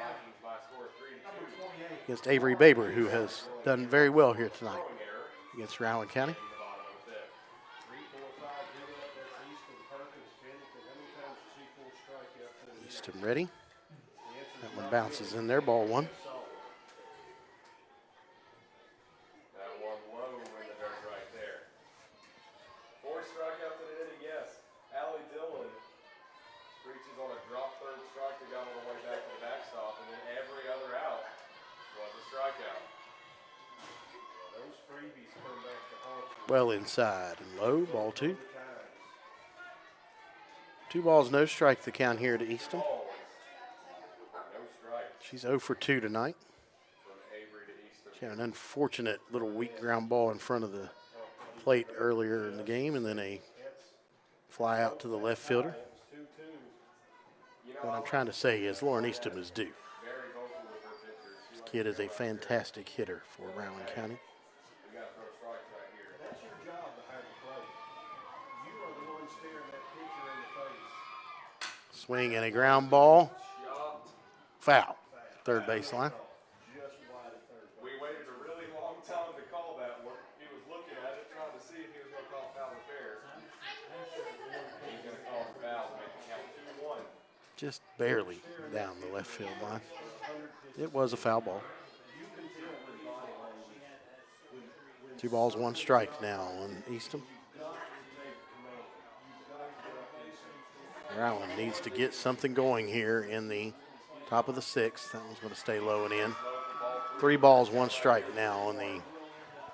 against Avery Baber, who has done very well here tonight against Rowan County. Easton ready. That one bounces in there, ball 1. That one low in the dirt right there. 4 strikeouts and an inning, yes. Allie Dillon reaches on a drop third strike that got all the way back to the backstop, and then every other out was a strikeout. Those freebies come back to haunt you. Well inside and low, ball 2. 2 balls, no strike the count here to Easton. She's 0 for 2 tonight. She had an unfortunate little weak ground ball in front of the plate earlier in the game, and then a fly out to the left fielder. What I'm trying to say is Lauren Eastham is due. This kid is a fantastic hitter for Rowan County. That's your job behind the plate. You are the one staring that pitcher in the face. Swing and a ground ball. Foul. Third baseline. Just wide at third. We waited a really long time to call that one. He was looking at it, trying to see if he was going to call foul or fair. He's going to call it foul to make it count 2-1. Just barely down the left field line. It was a foul ball. 2 balls, 1 strike now on Eastham. Rowan needs to get something going here in the top of the 6th. That one's going to stay low and in. 3 balls, 1 strike now on the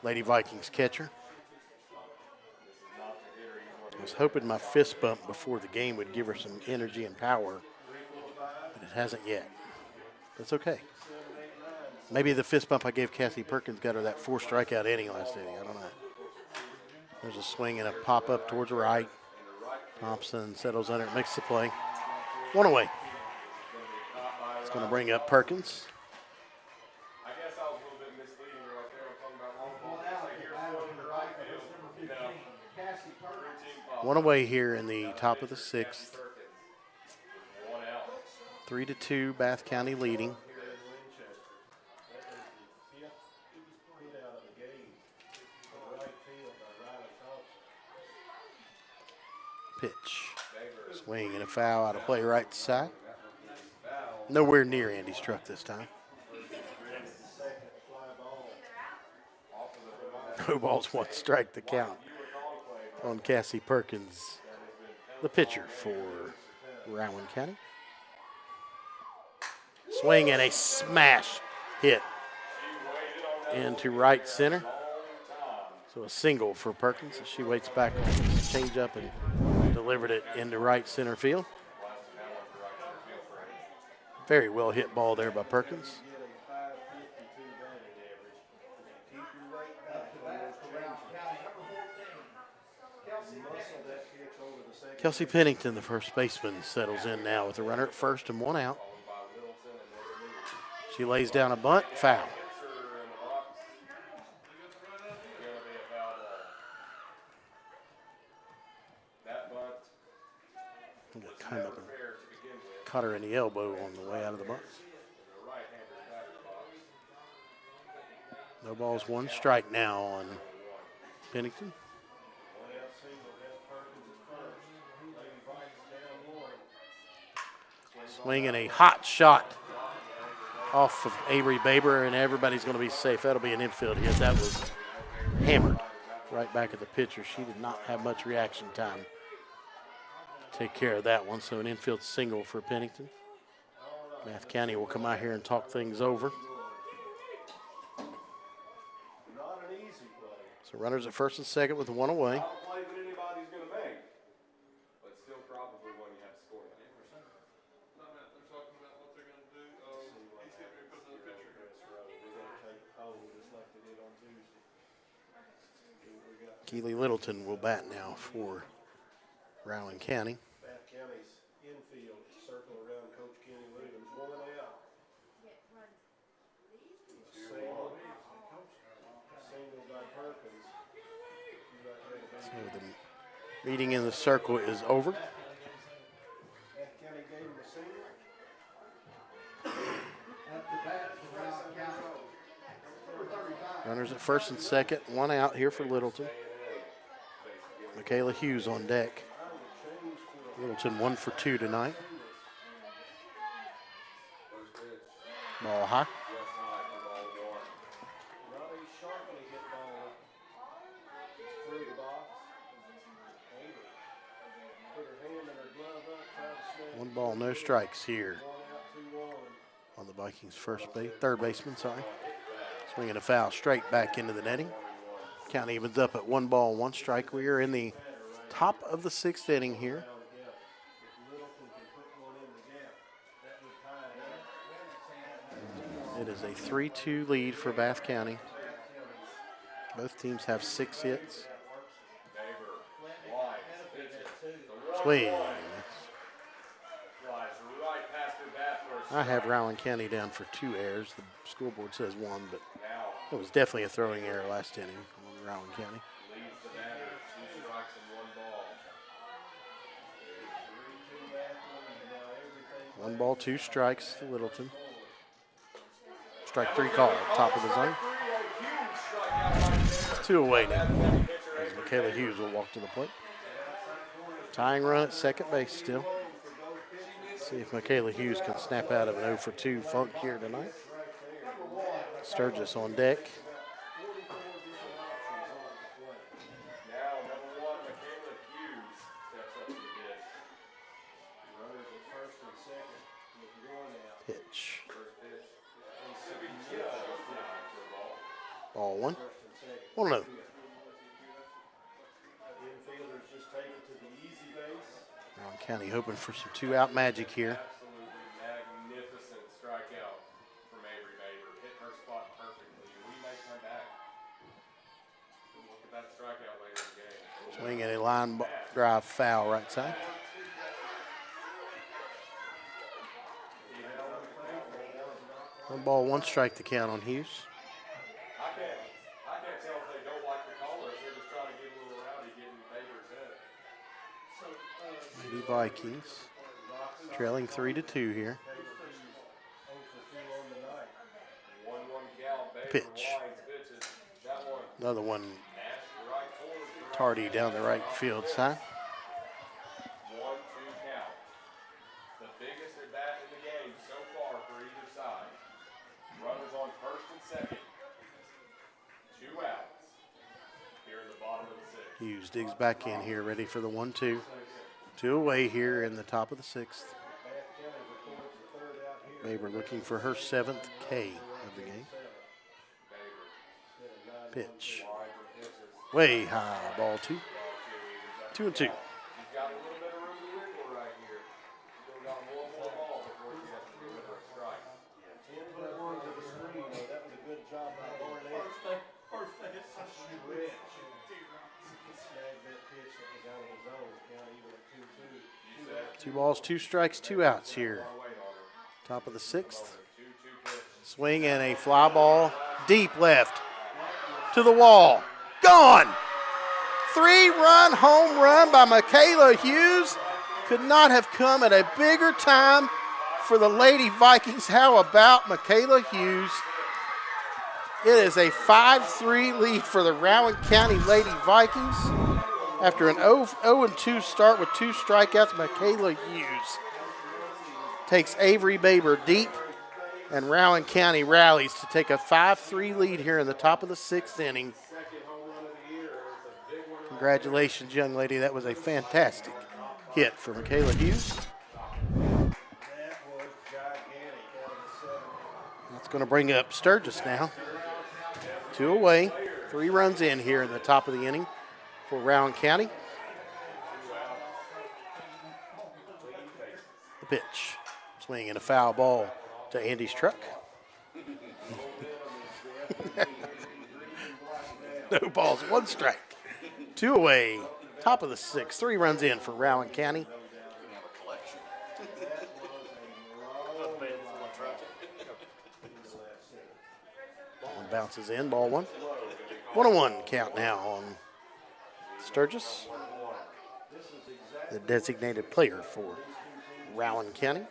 Lady Vikings catcher. I was hoping my fist bump before the game would give her some energy and power, but it hasn't yet. That's okay. Maybe the fist bump I gave Cassie Perkins got her that 4 strikeout inning last inning. I don't know. There's a swing and a pop up towards the right. Thompson settles under it, makes the play. 1 away. It's going to bring up Perkins. I guess I was a little bit misleading right there. I'm talking about long ball. Here's one in the right field. 1 away here in the top of the 6th. 3-2, Bath County leading. Pitch. Swing and a foul out of play right side. Nowhere near Andy's truck this time. No balls, 1 strike the count on Cassie Perkins, the pitcher for Rowan County. Swing and a smash hit into right center. So a single for Perkins as she waits back on the changeup and delivered it into right center field. Very well hit ball there by Perkins. Kelsey Pennington, the first baseman, settles in now with a runner at first and 1 out. She lays down a bunt, foul. Kind of caught her in the elbow on the way out of the box. No balls, 1 strike now on Pennington. Swinging a hot shot off of Avery Baber, and everybody's going to be safe. That'll be an infield hit. That was hammered right back at the pitcher. She did not have much reaction time to take care of that one. So an infield single for Pennington. Bath County will come out here and talk things over. So runners at first and second with 1 away. Keely Littleton will bat now for Rowan County. Bath County's infield circle around Coach Kenny Williams. 1 out. Single by Perkins. So the meeting in the circle is over. Bath County gave him a single. At the bat for Rowan County. Number 35. Runners at first and second, 1 out here for Littleton. Michaela Hughes on deck. Littleton 1 for 2 tonight. Ball high. One ball, no strikes here on the Vikings' third baseman, sorry. Swinging a foul straight back into the netting. Count evens up at 1 ball, 1 strike. We are in the top of the 6th inning here. It is a 3-2 lead for Bath County. Both teams have 6 hits. Swing. I have Rowan County down for 2 errors. The school board says 1, but it was definitely a throwing error last inning on Rowan County. Leads the batter, 2 strikes and 1 ball. 1 ball, 2 strikes to Littleton. Strike 3 call, top of the zone. 2 away now. As Michaela Hughes will walk to the plate. Tying run at second base still. See if Michaela Hughes can snap out of an 0 for 2 funk here tonight. Sturgis on deck. Now, number 1, Michaela Hughes steps up to the dish. Runners at first and second with 1 out. Pitch. First pitch. Ball 1. 1-0. Infielders just take it to the easy base. Rowan County hoping for some 2-out magic here. Absolutely magnificent strikeout from Avery Baber. Hit her spot perfectly. We may come back. Look at that strikeout later in the game. Swing and a line drive foul right side. One ball, 1 strike to count on Hughes. I can't tell if they don't like the callers. They're just trying to get a little rowdy getting Baber's head. Lady Vikings trailing 3-2 here. 1-1 count. Baber Pitch. winds pitches. That one. Another one Nasty right forward. tardy down the right field side. 1-2 count. The biggest at bat in the game so far for either side. Runners on first and second. 2 outs. Here in the bottom of the 6th. Hughes digs back in here, ready for the 1-2. 2 away here in the top of the 6th. Baber looking for her 7th K of the game. Pitch. Way high, ball 2. 2-2. He's got a little bit of room to wiggle right here. Still got one more ball before he has to deliver a strike. 10 foot one to the screen. That was a good job by Lauren Edge. First thing is a stretch. Snagged that pitch that was out of the zone. Count even at 2-2. 2 balls, 2 strikes, 2 outs here. Top of the 6th. Swing and a fly ball deep left to the wall. Gone! 3-run home run by Michaela Hughes. Could not have come at a bigger time for the Lady Vikings. How about Michaela Hughes? It is a 5-3 lead for the Rowan County Lady Vikings. After an 0-2 start with 2 strikeouts, Michaela Hughes takes Avery Baber deep, and Rowan County rallies to take a 5-3 lead here in the top of the 6th inning. Congratulations, young lady. That was a fantastic hit for Michaela Hughes. That's going to bring up Sturgis now. 2 away, 3 runs in here in the top of the inning for Rowan County. The pitch. Swing and a foul ball to Andy's truck. No balls, 1 strike. 2 away, top of the 6th. 3 runs in for Rowan County. Ball bounces in, ball 1. 1-1 count now on Sturgis, the designated player for Rowan County.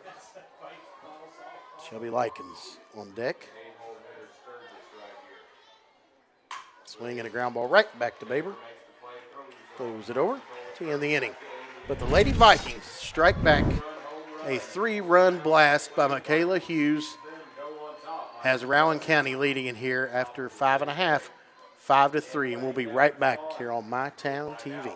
Shelby Likens on deck. Swing and a ground ball right back to Baber. Throws it over to end the inning. But the Lady Vikings strike back. A 3-run blast by Michaela Hughes has Rowan County leading in here after 5.5, 5-3. And we'll be right back here on My Town TV.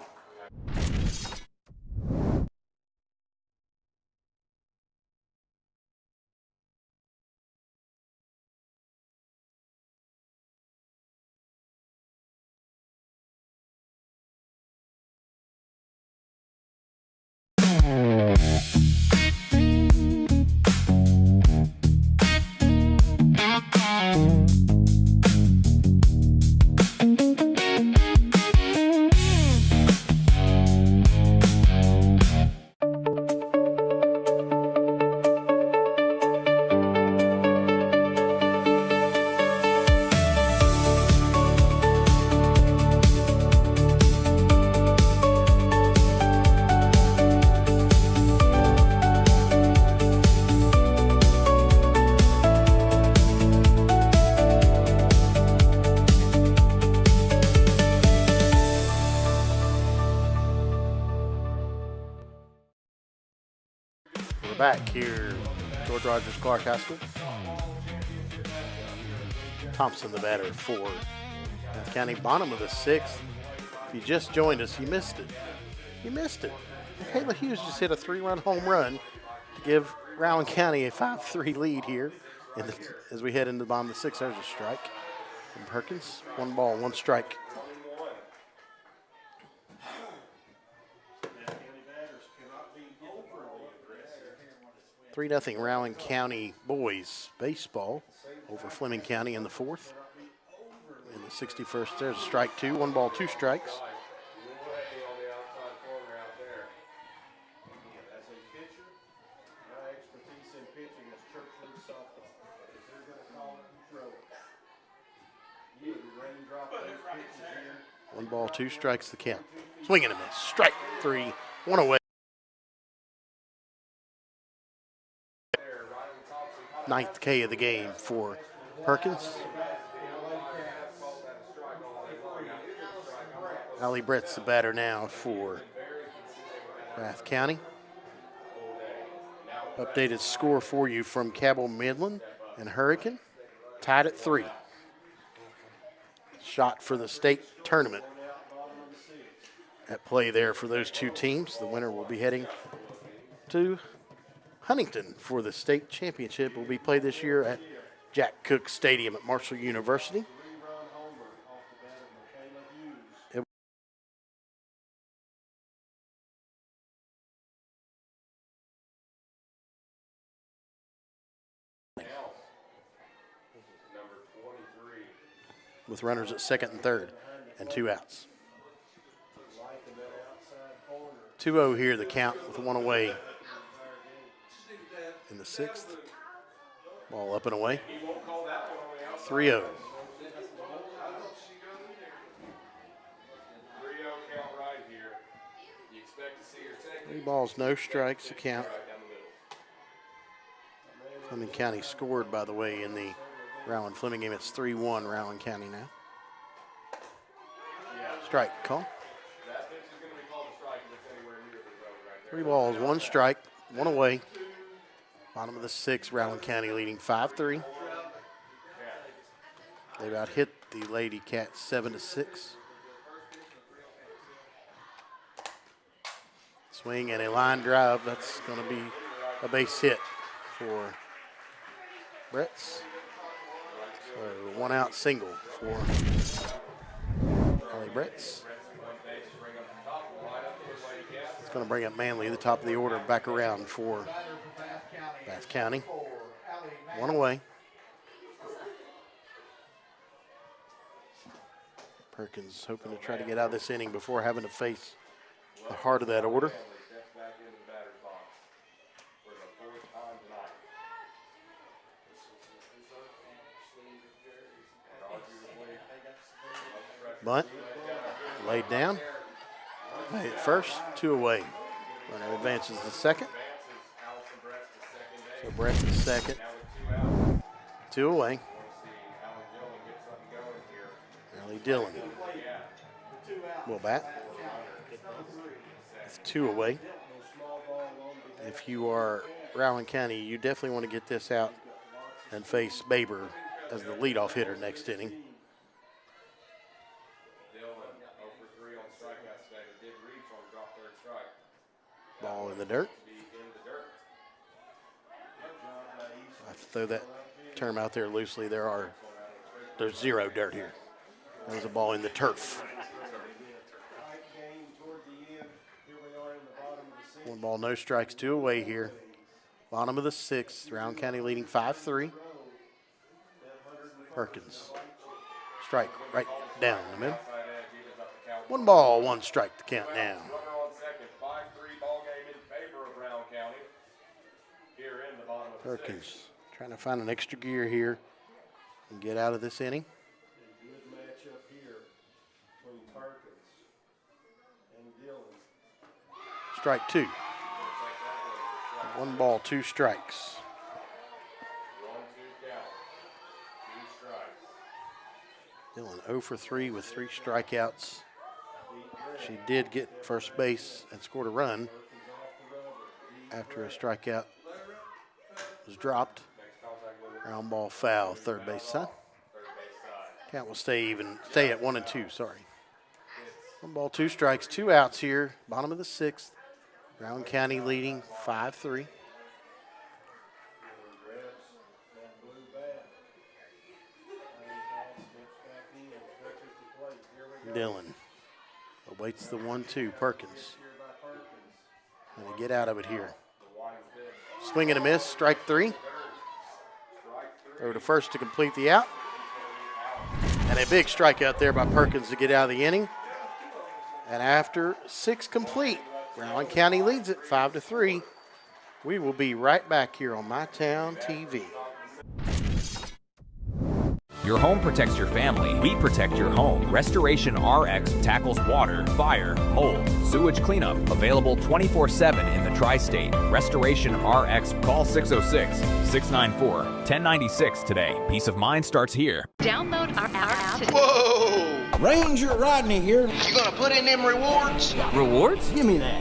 back here, George Rogers Clark High School. Thompson, the batter for Bath County, bottom of the 6th. If you just joined us, you missed it. You missed it. Kayla Hughes just hit a 3-run home run to give Rowan County a 5-3 lead here as we head into the bottom of the 6th. There's a strike from Perkins. 1 ball, 1 strike. 3-0 Rowan County boys baseball over Fleming County in the 4th. In the 61st, there's a strike 2. 1 ball, 2 strikes. One ball, 2 strikes the count. Swing and a miss. Strike 3. 1 away. 9th K of the game for Perkins. Allie Brett's the batter now for Bath County. Updated score for you from Cabell Midland and Hurricane. Tied at 3. Shot for the state tournament at play there for those two teams. The winner will be heading to Huntington for the state championship. Will be played this year at Jack Cook Stadium at Marshall University. With runners at 2nd and 3rd and 2 outs. 2-0 here, the count with 1 away in the 6th. Ball up and away. 3-0. 3 balls, no strikes, the count. Fleming County scored, by the way, in the Rowan Fleming game. It's 3-1 Rowan County now. Strike call. 3 balls, 1 strike, 1 away. Bottom of the 6th, Rowan County leading 5-3. They've out hit the Lady Cats 7-6. Swing and a line drive. That's going to be a base hit for Bretts. So 1 out single for Allie Bretts. It's going to bring up Manley, the top of the order, back around for Bath County. 1 away. Perkins hoping to try to get out of this inning before having to face the heart of that order. Bunt, laid down, made it first, 2 away. Runner advances the 2nd. So Brett the 2nd, 2 away. Allie Dillon will bat. It's 2 away. If you are Rowan County, you definitely want to get this out and face Baber as the leadoff hitter next inning. Ball in the dirt. I throw that term out there loosely. There's 0 dirt here. That was a ball in the turf. 1 ball, no strikes, 2 away here. Bottom of the 6th, Rowan County leading 5-3. Perkins. Strike right down the middle. 1 ball, 1 strike to count now. Perkins trying to find an extra gear here and get out of this inning. Good matchup here between Perkins and Dillon. Strike 2. 1 ball, 2 strikes. 1-2 count. 2 strikes. Dillon 0 for 3 with 3 strikeouts. She did get first base and scored a run after a strikeout was dropped. Ground ball foul, third base side. Count will stay even, stay at 1-2, sorry. 1 ball, 2 strikes, 2 outs here, bottom of the 6th. Rowan County leading 5-3. Dillon awaits the 1-2, Perkins. Trying to get out of it here. Swing and a miss, strike 3. Throw to first to complete the out. And a big strikeout there by Perkins to get out of the inning. And after 6 complete, Rowan County leads it 5-3. We will be right back here on My Town TV. Your home protects your family. We protect your home. Restoration RX tackles water, fire, mold, sewage cleanup. Available 24/7 in the tri-state. Restoration RX. Call 606-694-1096 today. Peace of mind starts here. Download our app today. Whoa! Ranger Rodney here. You gonna put in them rewards? Rewards? Give me that.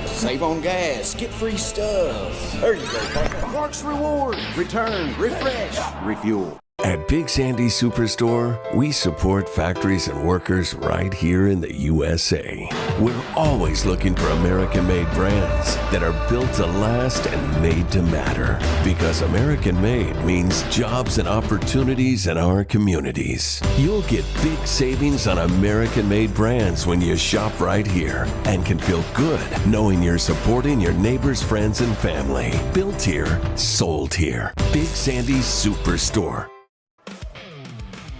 Save on gas, get free stuff. There you go, partner. Parks Rewards. Return, refresh, refuel. At Big Sandy Superstore, we support factories and workers right here in the USA. We're always looking for American-made brands that are built to last and made to matter. Because American-made means jobs and opportunities in our communities. You'll get big savings on American-made brands when you shop right here and can feel good knowing you're supporting your neighbors, friends, and family. Built here, sold here. Big Sandy Superstore.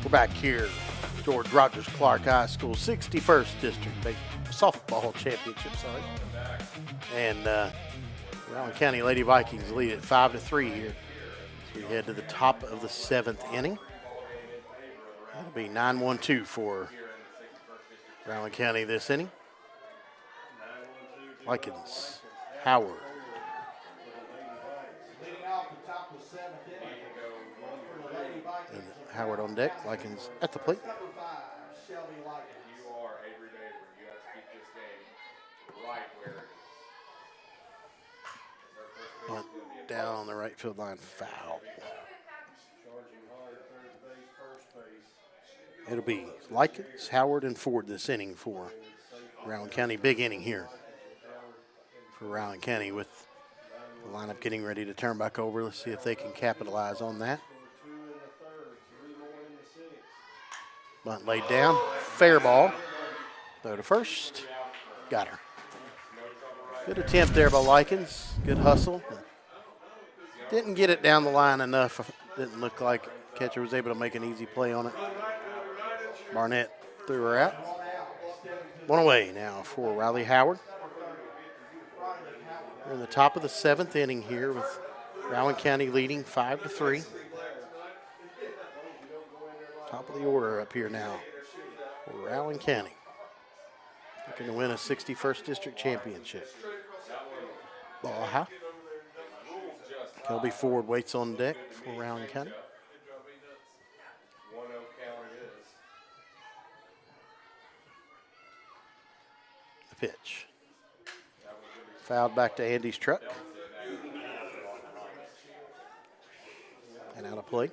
We're back here, George Rogers Clark High School, 61st District Softball Championship, And Rowan County Lady Vikings lead at 5-3 here. So we head to the top of the 7th inning. It'll be 9-1-2 for Rowan County this inning. Vikings, Howard. And Howard on deck, Likens at the plate. Bunt down on the right field line, foul. It'll be Likens, Howard, and Ford this inning for Rowan County. Big inning here for Rowan County with the lineup getting ready to turn back over. Let's see if they can capitalize on that. Bunt laid down, fair ball. Throw to first, got her. Good attempt there by Likens, good hustle. Didn't get it down the line enough. Didn't look like catcher was able to make an easy play on it. Barnett threw her out. 1 away now for Riley Howard. We're in the top of the 7th inning here with Rowan County leading 5-3. Top of the order up here now for Rowan County. Looking to win a 61st District Championship. Ball high. Kelby Ford waits on deck for Rowan County. The pitch. Fouled back to Andy's truck. And out of play.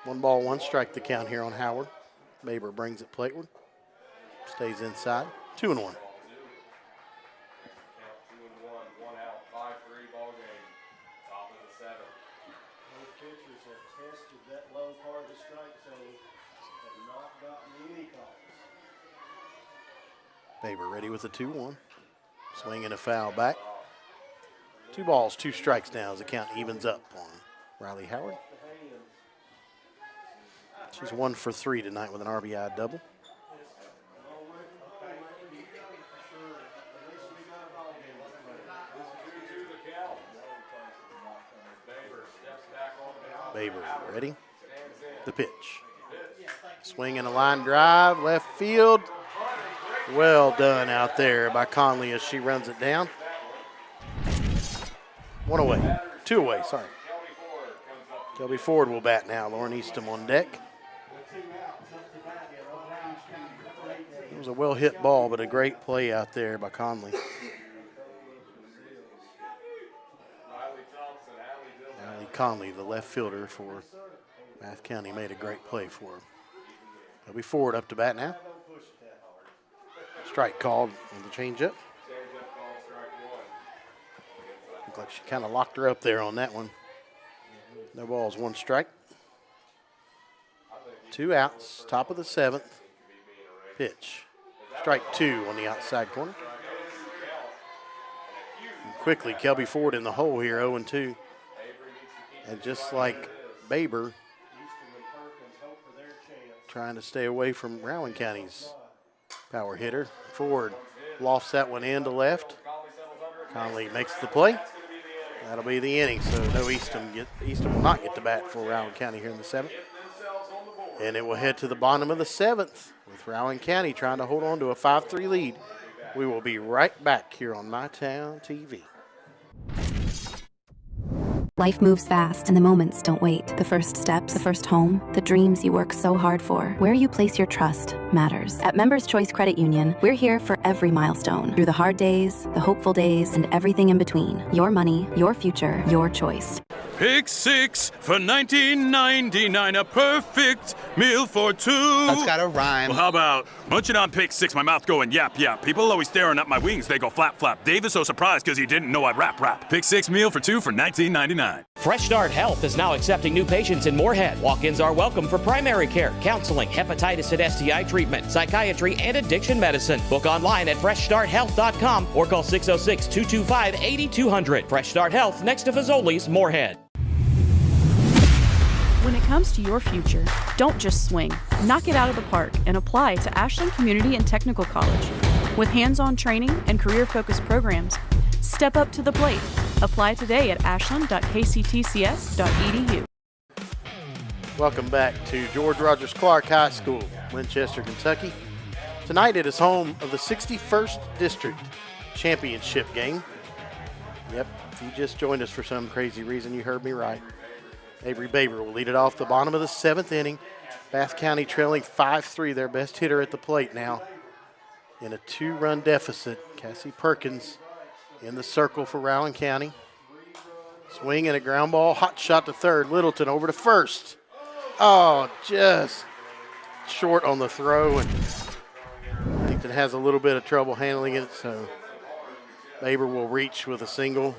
1 ball, 1 strike the count here on Howard. Baber brings it plateward. Stays inside. 2-1. Baber ready with a 2-1. Swing and a foul back. 2 balls, 2 strikes now as the count evens up on Riley Howard. She's 1 for 3 tonight with an RBI double. Baber ready. The pitch. Swing and a line drive, left field. Well done out there by Conley as she runs it down. 1 away. 2 away, sorry. Kelby Ford will bat now. Lauren Eastham on deck. was a well-hit ball, but a great play out there by Conley. Riley Conley, the left fielder for Bath County, made a great play for him. He'll be forward up to bat now. Strike called on the changeup. Looked like she kind of locked her up there on that one. No balls, 1 strike. 2 outs, top of the 7th. Pitch. Strike 2 on the outside corner. And quickly, Kelby Ford in the hole here, 0-2. And just like Baber, trying to stay away from Rowan County's power hitter. Ford lofts that one in to left. Conley makes the play. That'll be the inning, so no Easton will not get the bat for Rowan County here in the 7th. And it will head to the bottom of the 7th with Rowan County trying to hold on to a 5-3 lead. We will be right back here on MyTown TV. Life moves fast and the moments don't wait. The first steps, the first home, the dreams you work so hard for. Where you place your trust matters. At Members Choice Credit Union, we're here for every milestone. Through the hard days, the hopeful days, and everything in between. Your money, your future, your choice. Pick 6 for $19.99, a perfect meal for 2. That's gotta rhyme. Well, how about munching on pick 6, my mouth going yap yap. People always staring at my wings, they go flap flap. Dave is so surprised because he didn't know I'd rap. Pick 6 meal for 2 for $19.99. Fresh Start Health is now accepting new patients in Moorhead. Walk-ins are welcome for primary care, counseling, hepatitis and STI treatment, psychiatry, and addiction medicine. Book online at freshstarthealth.com or call 606-225-8200. Fresh Start Health, next to Fazoli's, Moorhead. When it comes to your future, don't just swing. Knock it out of the park and apply to Ashland Community and Technical College. With hands-on training and career-focused programs, step up to the plate. Apply today at ashland.kctcs.edu. Welcome back to George Rogers Clark High School, Winchester, Kentucky. Tonight it is home of the 61st District Championship game. Yep, if you just joined us for some crazy reason, you heard me right. Avery Baber will lead it off the bottom of the 7th inning. Bath County trailing 5-3, their best hitter at the plate now in a 2-run deficit. Cassie Perkins in the circle for Rowan County. Swing and a ground ball, hot shot to third. Littleton over to first. Oh, just short on the throw, and Huntington has a little bit of trouble handling it, so Baber will reach with a single.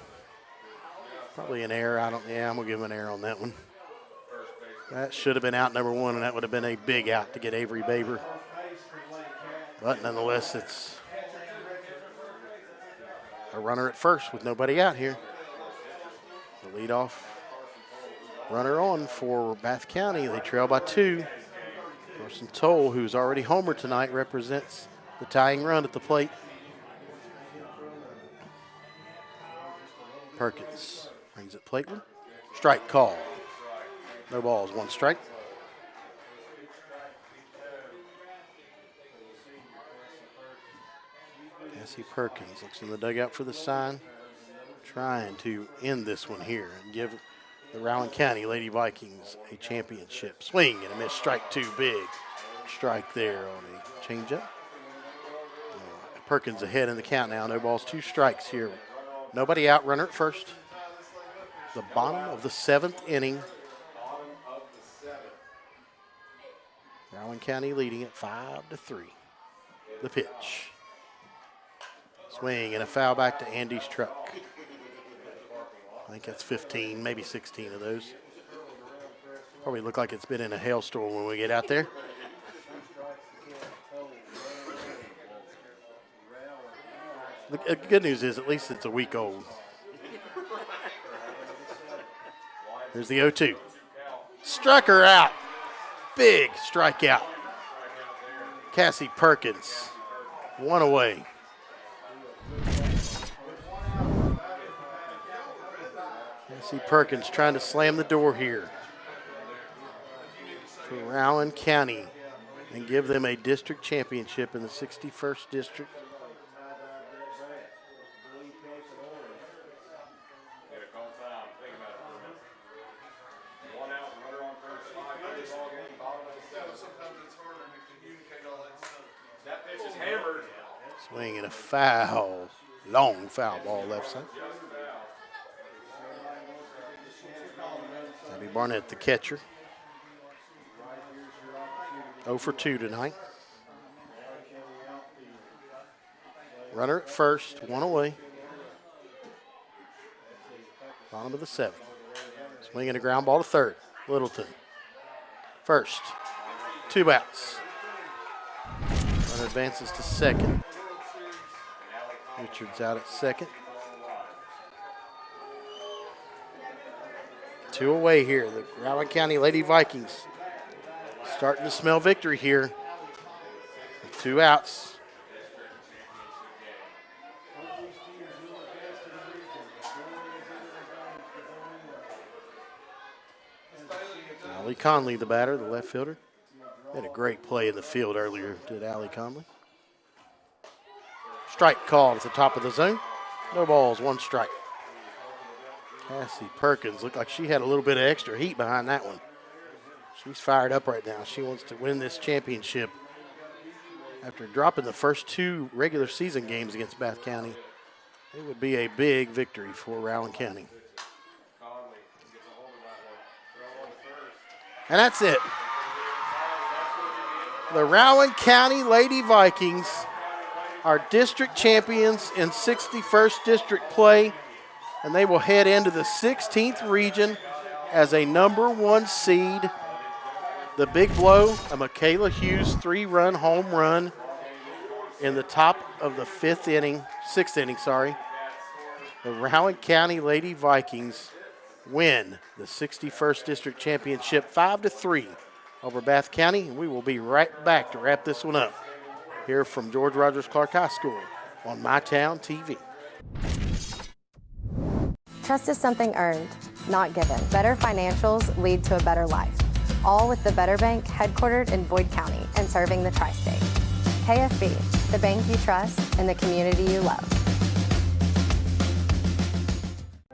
Probably an error. I'm going to give him an error on that one. That should have been out number 1, and that would have been a big out to get Avery Baber. But nonetheless, it's a runner at first with nobody out here. The leadoff runner on for Bath County. They trail by 2. Carson Toll, who's already homered tonight, represents the tying run at the plate. Perkins brings it plateward. Strike call. No balls, 1 strike. Cassie Perkins looks in the dugout for the sign, trying to end this one here and give the Rowan County Lady Vikings a championship. Swing and a miss, strike 2, big strike there on a changeup. Perkins ahead in the count now, no balls, 2 strikes here. Nobody out, runner at first. The bottom of the 7th inning. Rowan County leading at 5-3. The pitch. Swing and a foul back to Andy's truck. I think that's 15, maybe 16 of those. Probably look like it's been in a hailstorm when we get out there. The good news is at least it's a week old. Here's the 0-2. Struck her out. Big strikeout. Cassie Perkins, 1 away. Cassie Perkins trying to slam the door here for Rowan County and give them a district championship in the 61st district. Swinging a foul, long foul ball left side. Abby Barnett, the catcher. 0 for 2 tonight. Runner at first, one away. Bottom of the 7th. Swinging a ground ball to third. Littleton. First. 2 outs. Runner advances to second. Richards out at second. 2 away here. The Rowan County Lady Vikings starting to smell victory here. 2 outs. Allie Conley, the batter, the left fielder. Had a great play in the field earlier, did Allie Conley. Strike called at the top of the zone. No balls, 1 strike. Cassie Perkins looked like she had a little bit of extra heat behind that one. She's fired up right now. She wants to win this championship. After dropping the first 2 regular season games against Bath County, it would be a big victory for Rowan County. And that's it. The Rowan County Lady Vikings are district champions in 61st district play, and they will head into the 16th region as a #1 seed. The big blow, a Michaela Hughes 3-run home run in the top of the 6th inning. The Rowan County Lady Vikings win the 61st District Championship 5-3 over Bath County. And we will be right back to wrap this one up here from George Rogers Clark High School on MyTown TV. Trust is something earned, not given. Better financials lead to a better life. All with the Better Bank, headquartered in Boyd County and serving the tri-state. KFB, the bank you trust and the community you love.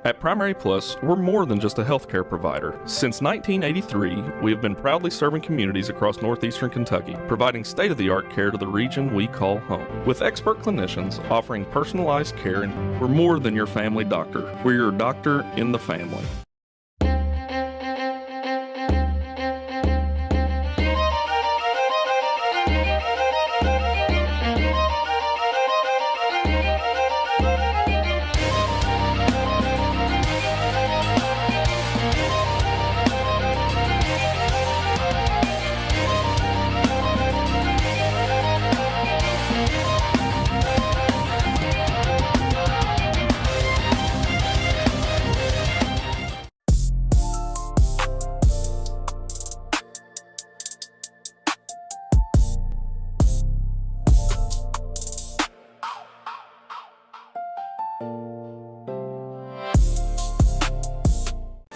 At Primary Plus, we're more than just a healthcare provider. Since 1983, we have been proudly serving communities across northeastern Kentucky, providing state-of-the-art care to the region we call home. With expert clinicians offering personalized care, and we're more than your family doctor. We're your doctor in the family.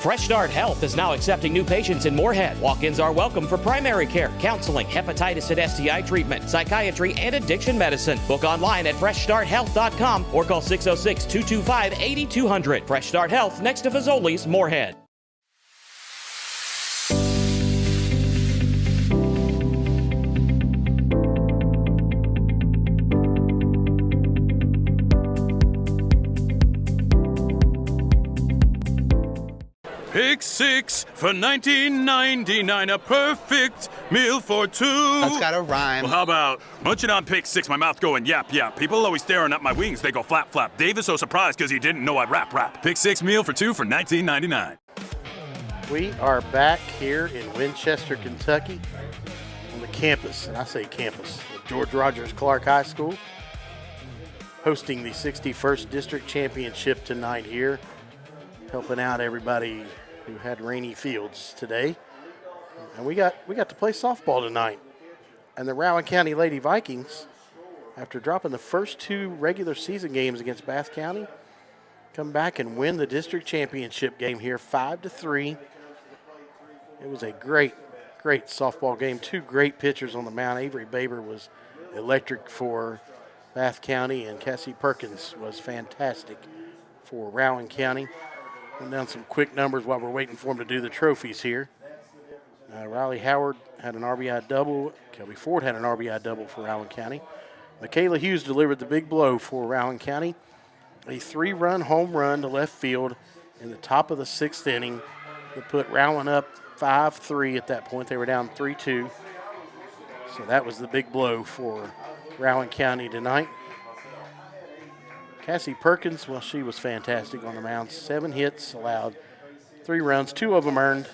Fresh Start Health is now accepting new patients in Moorhead. Walk-ins are welcome for primary care, counseling, hepatitis and STI treatment, psychiatry, and addiction medicine. Book online at freshstarthealth.com or call 606-225-8200. Fresh Start Health, next to Fazoli's, Moorhead. Pick 6 for $19.99, a perfect meal for 2. That's got a rhyme. Well, how about munching on Pick 6, my mouth going yap, yap. People always staring at my wings, they go flap, flap. Dave is so surprised because he didn't know I'd rap, rap. Pick 6 meal for 2 for $19.99. We are back here in Winchester, Kentucky on the campus, and I say campus, of George Rogers Clark High School, hosting the 61st District Championship tonight here, helping out everybody who had rainy fields today. And we got to play softball tonight. And the Rowan County Lady Vikings, after dropping the first 2 regular season games against Bath County, come back and win the district championship game here 5-3. It was a great softball game. 2 great pitchers on the mound. Avery Baber was electric for Bath County, and Cassie Perkins was fantastic for Rowan County. Went down some quick numbers while we're waiting for them to do the trophies here. Riley Howard had an RBI double. Kelby Ford had an RBI double for Rowan County. Michaela Hughes delivered the big blow for Rowan County. A 3-run home run to left field in the top of the 6th inning that put Rowan up 5-3 at that point. They were down 3-2. So that was the big blow for Rowan County tonight. Cassie Perkins, well, she was fantastic on the mound. 7 hits, allowed 3 runs, 2 of them earned.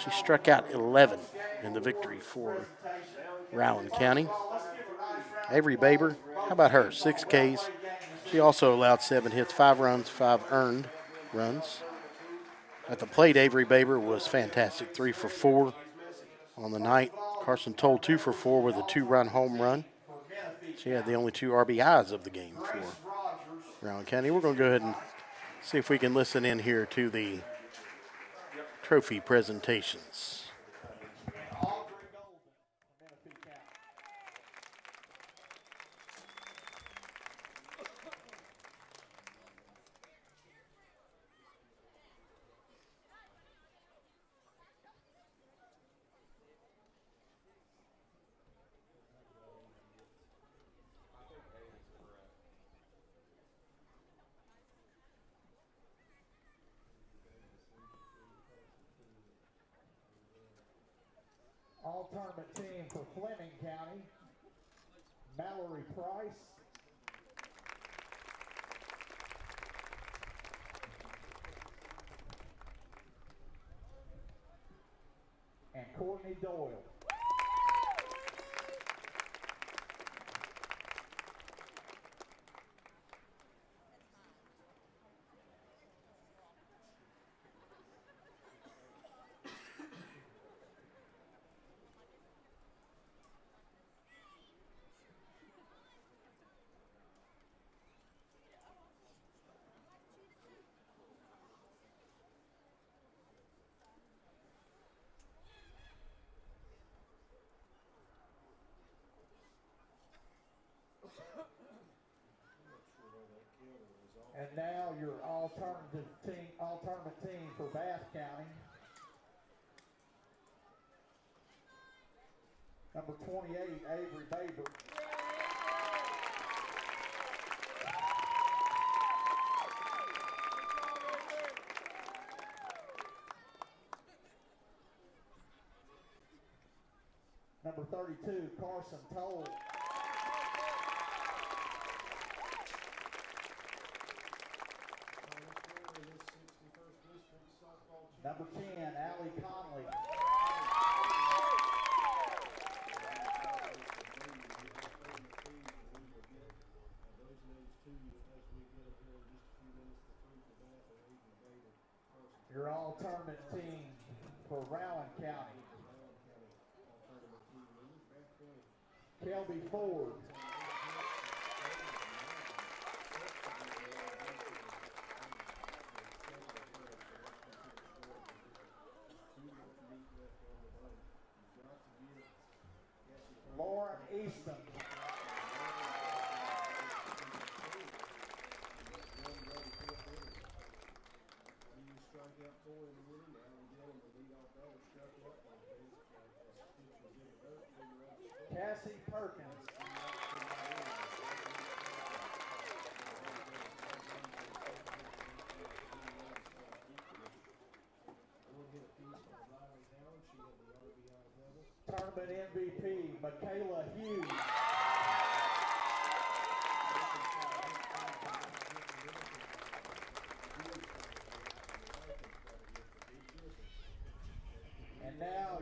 She struck out 11 in the victory for Rowan County. Avery Baber, how about her? 6 Ks. She also allowed 7 hits, 5 runs, 5 earned runs. At the plate, Avery Baber was fantastic, 3 for 4 on the night. Carson Toll 2 for 4 with a 2-run home run. She had the only 2 RBIs of the game for Rowan County. We're going to go ahead and see if we can listen in here to the trophy presentations. All-tournament team for Fleming County, Mallory Price. And Courtney Doyle. And now your alternative team for Bath County. Number 28, Avery Baber. Number 32, Carson Toll. Number 10, Allie Conley. Your all-tournament team for Rowan County. Kelby Ford. Lauren Easton. Cassie Perkins. Tournament MVP, Michaela Hughes. And now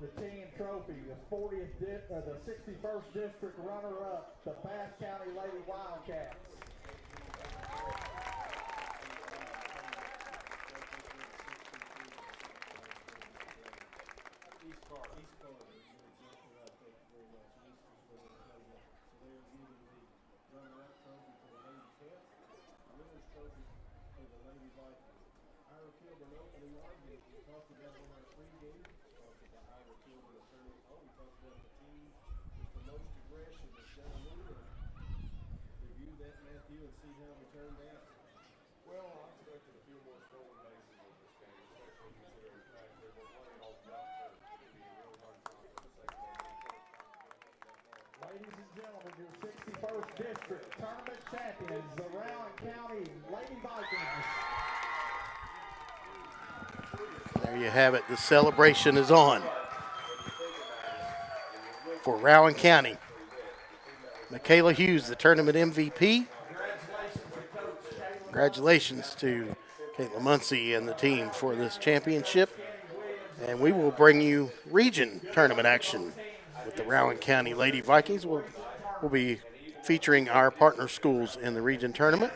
the team trophy, the 61st district runner-up, the Bath County Lady Wildcats. Well, I expected a few more stolen bases in this game, especially considering the fact that we're playing all the opposite. It's going to be a real hard time for the second. Ladies and gentlemen, your 60 61st District Tournament champions, the Rowan County Lady Vikings. There you have it. The celebration is on for Rowan County. Michaela Hughes, the tournament MVP. Congratulations to Caitlin Muncie and the team for this championship. And we will bring you region tournament action with the Rowan County Lady Vikings. We'll be featuring our partner schools in the region tournament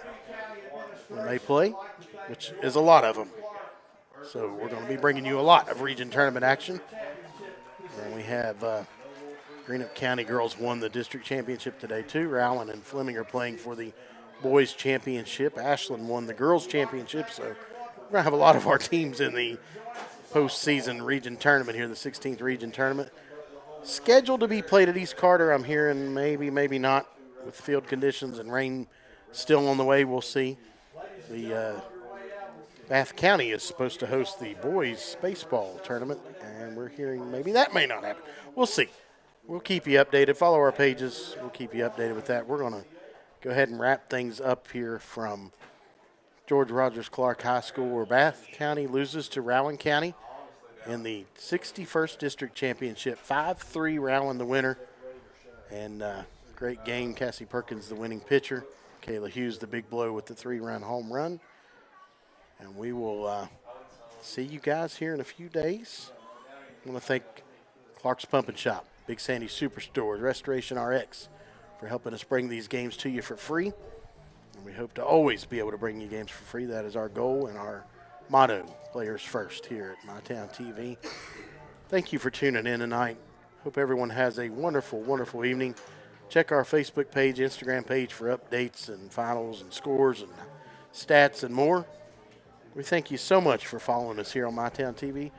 when they play, which is a lot of them. So we're going to be bringing you a lot of region tournament action. And we have Greenup County girls won the district championship today too. Rowan and Fleming are playing for the boys championship. Ashland won the girls championship. So we're going to have a lot of our teams in the postseason region tournament here, the 16th region tournament. Scheduled to be played at East Carter. I'm hearing maybe not with field conditions and rain still on the way. We'll see. The Bath County is supposed to host the boys baseball tournament, and we're hearing maybe that may not happen. We'll see. We'll keep you updated. Follow our pages. We'll keep you updated with that. We're going to go ahead and wrap things up here from George Rogers Clark High School, where Bath County loses to Rowan County in the 61st District Championship. 5-3 Rowan the winner. And great game. Cassie Perkins the winning pitcher. Kayla Hughes the big blow with the 3-run home run. And we will see you guys here in a few days. I want to thank Clark's Pump and Shop, Big Sandy Superstore, Restoration RX for helping us bring these games to you for free. And we hope to always be able to bring you games for free. That is our goal and our motto, players first, here at MyTown TV. Thank you for tuning in tonight. Hope everyone has a wonderful, wonderful evening. Check our Facebook page, Instagram page for updates and finals and scores and stats and more. We thank you so much for following us here on MyTown TV.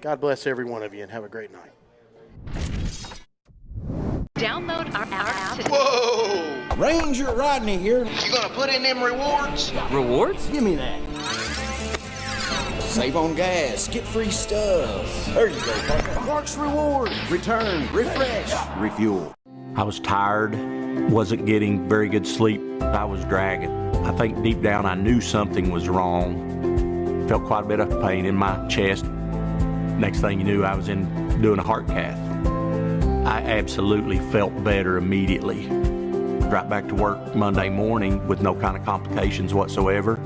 God bless every one of you and have a great night. Download our app today. Whoa! Ranger Rodney here. You gonna put in them rewards? Rewards? Give me that. Save on gas, get free stuff. There you go, partner. Clark's Reward. Return, refresh, refuel. I was tired, wasn't getting very good sleep. I was dragging. I think deep down I knew something was wrong. Felt quite a bit of pain in my chest. Next thing you knew, I was doing a heart cath. I absolutely felt better immediately. Right back to work Monday morning with no kind of complications whatsoever.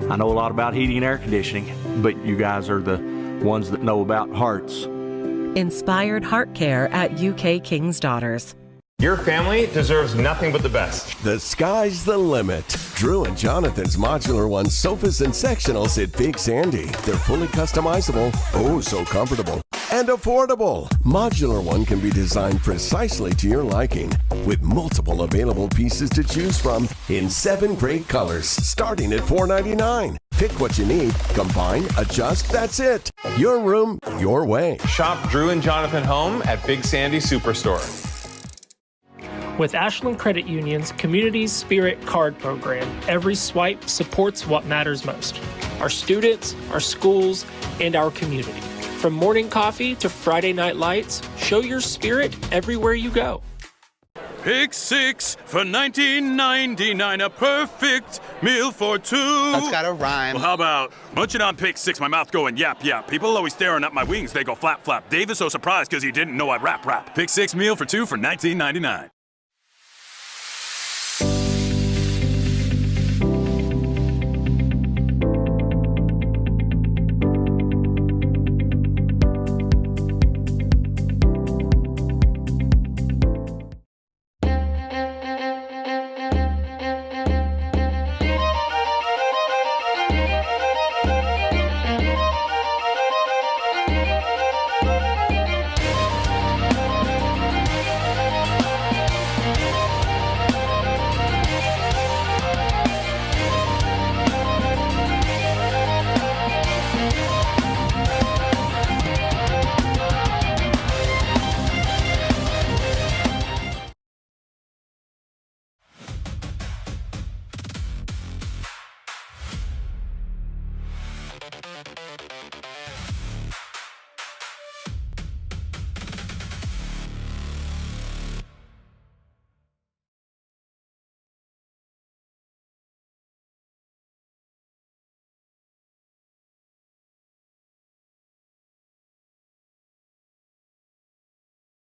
I know a lot about heating and air conditioning, but you guys are the ones that know about hearts. Inspired heart care at UK King's Daughters. Your family deserves nothing but the best. The sky's the limit. Drew and Jonathan's Modular One sofas and sectionals at Big Sandy. They're fully customizable, oh so comfortable, and affordable. Modular One can be designed precisely to your liking, with multiple available pieces to choose from in 7 great colors, starting at $4.99. Pick what you need, combine, adjust, that's it. Your room, your way. Shop Drew and Jonathan Home at Big Sandy Superstore. With Ashland Credit Union's Community Spirit Card Program, every swipe supports what matters most: our students, our schools, and our community. From morning coffee to Friday night lights, show your spirit everywhere you go. Pick 6 for $19.99, a perfect meal for 2. That's gotta rhyme. Well, how about munching on Pick 6, my mouth going yap, yap. People always staring at my wings, they go flap, flap. Dave is so surprised because he didn't know I'd rap. Pick 6 meal for 2 for $19.99.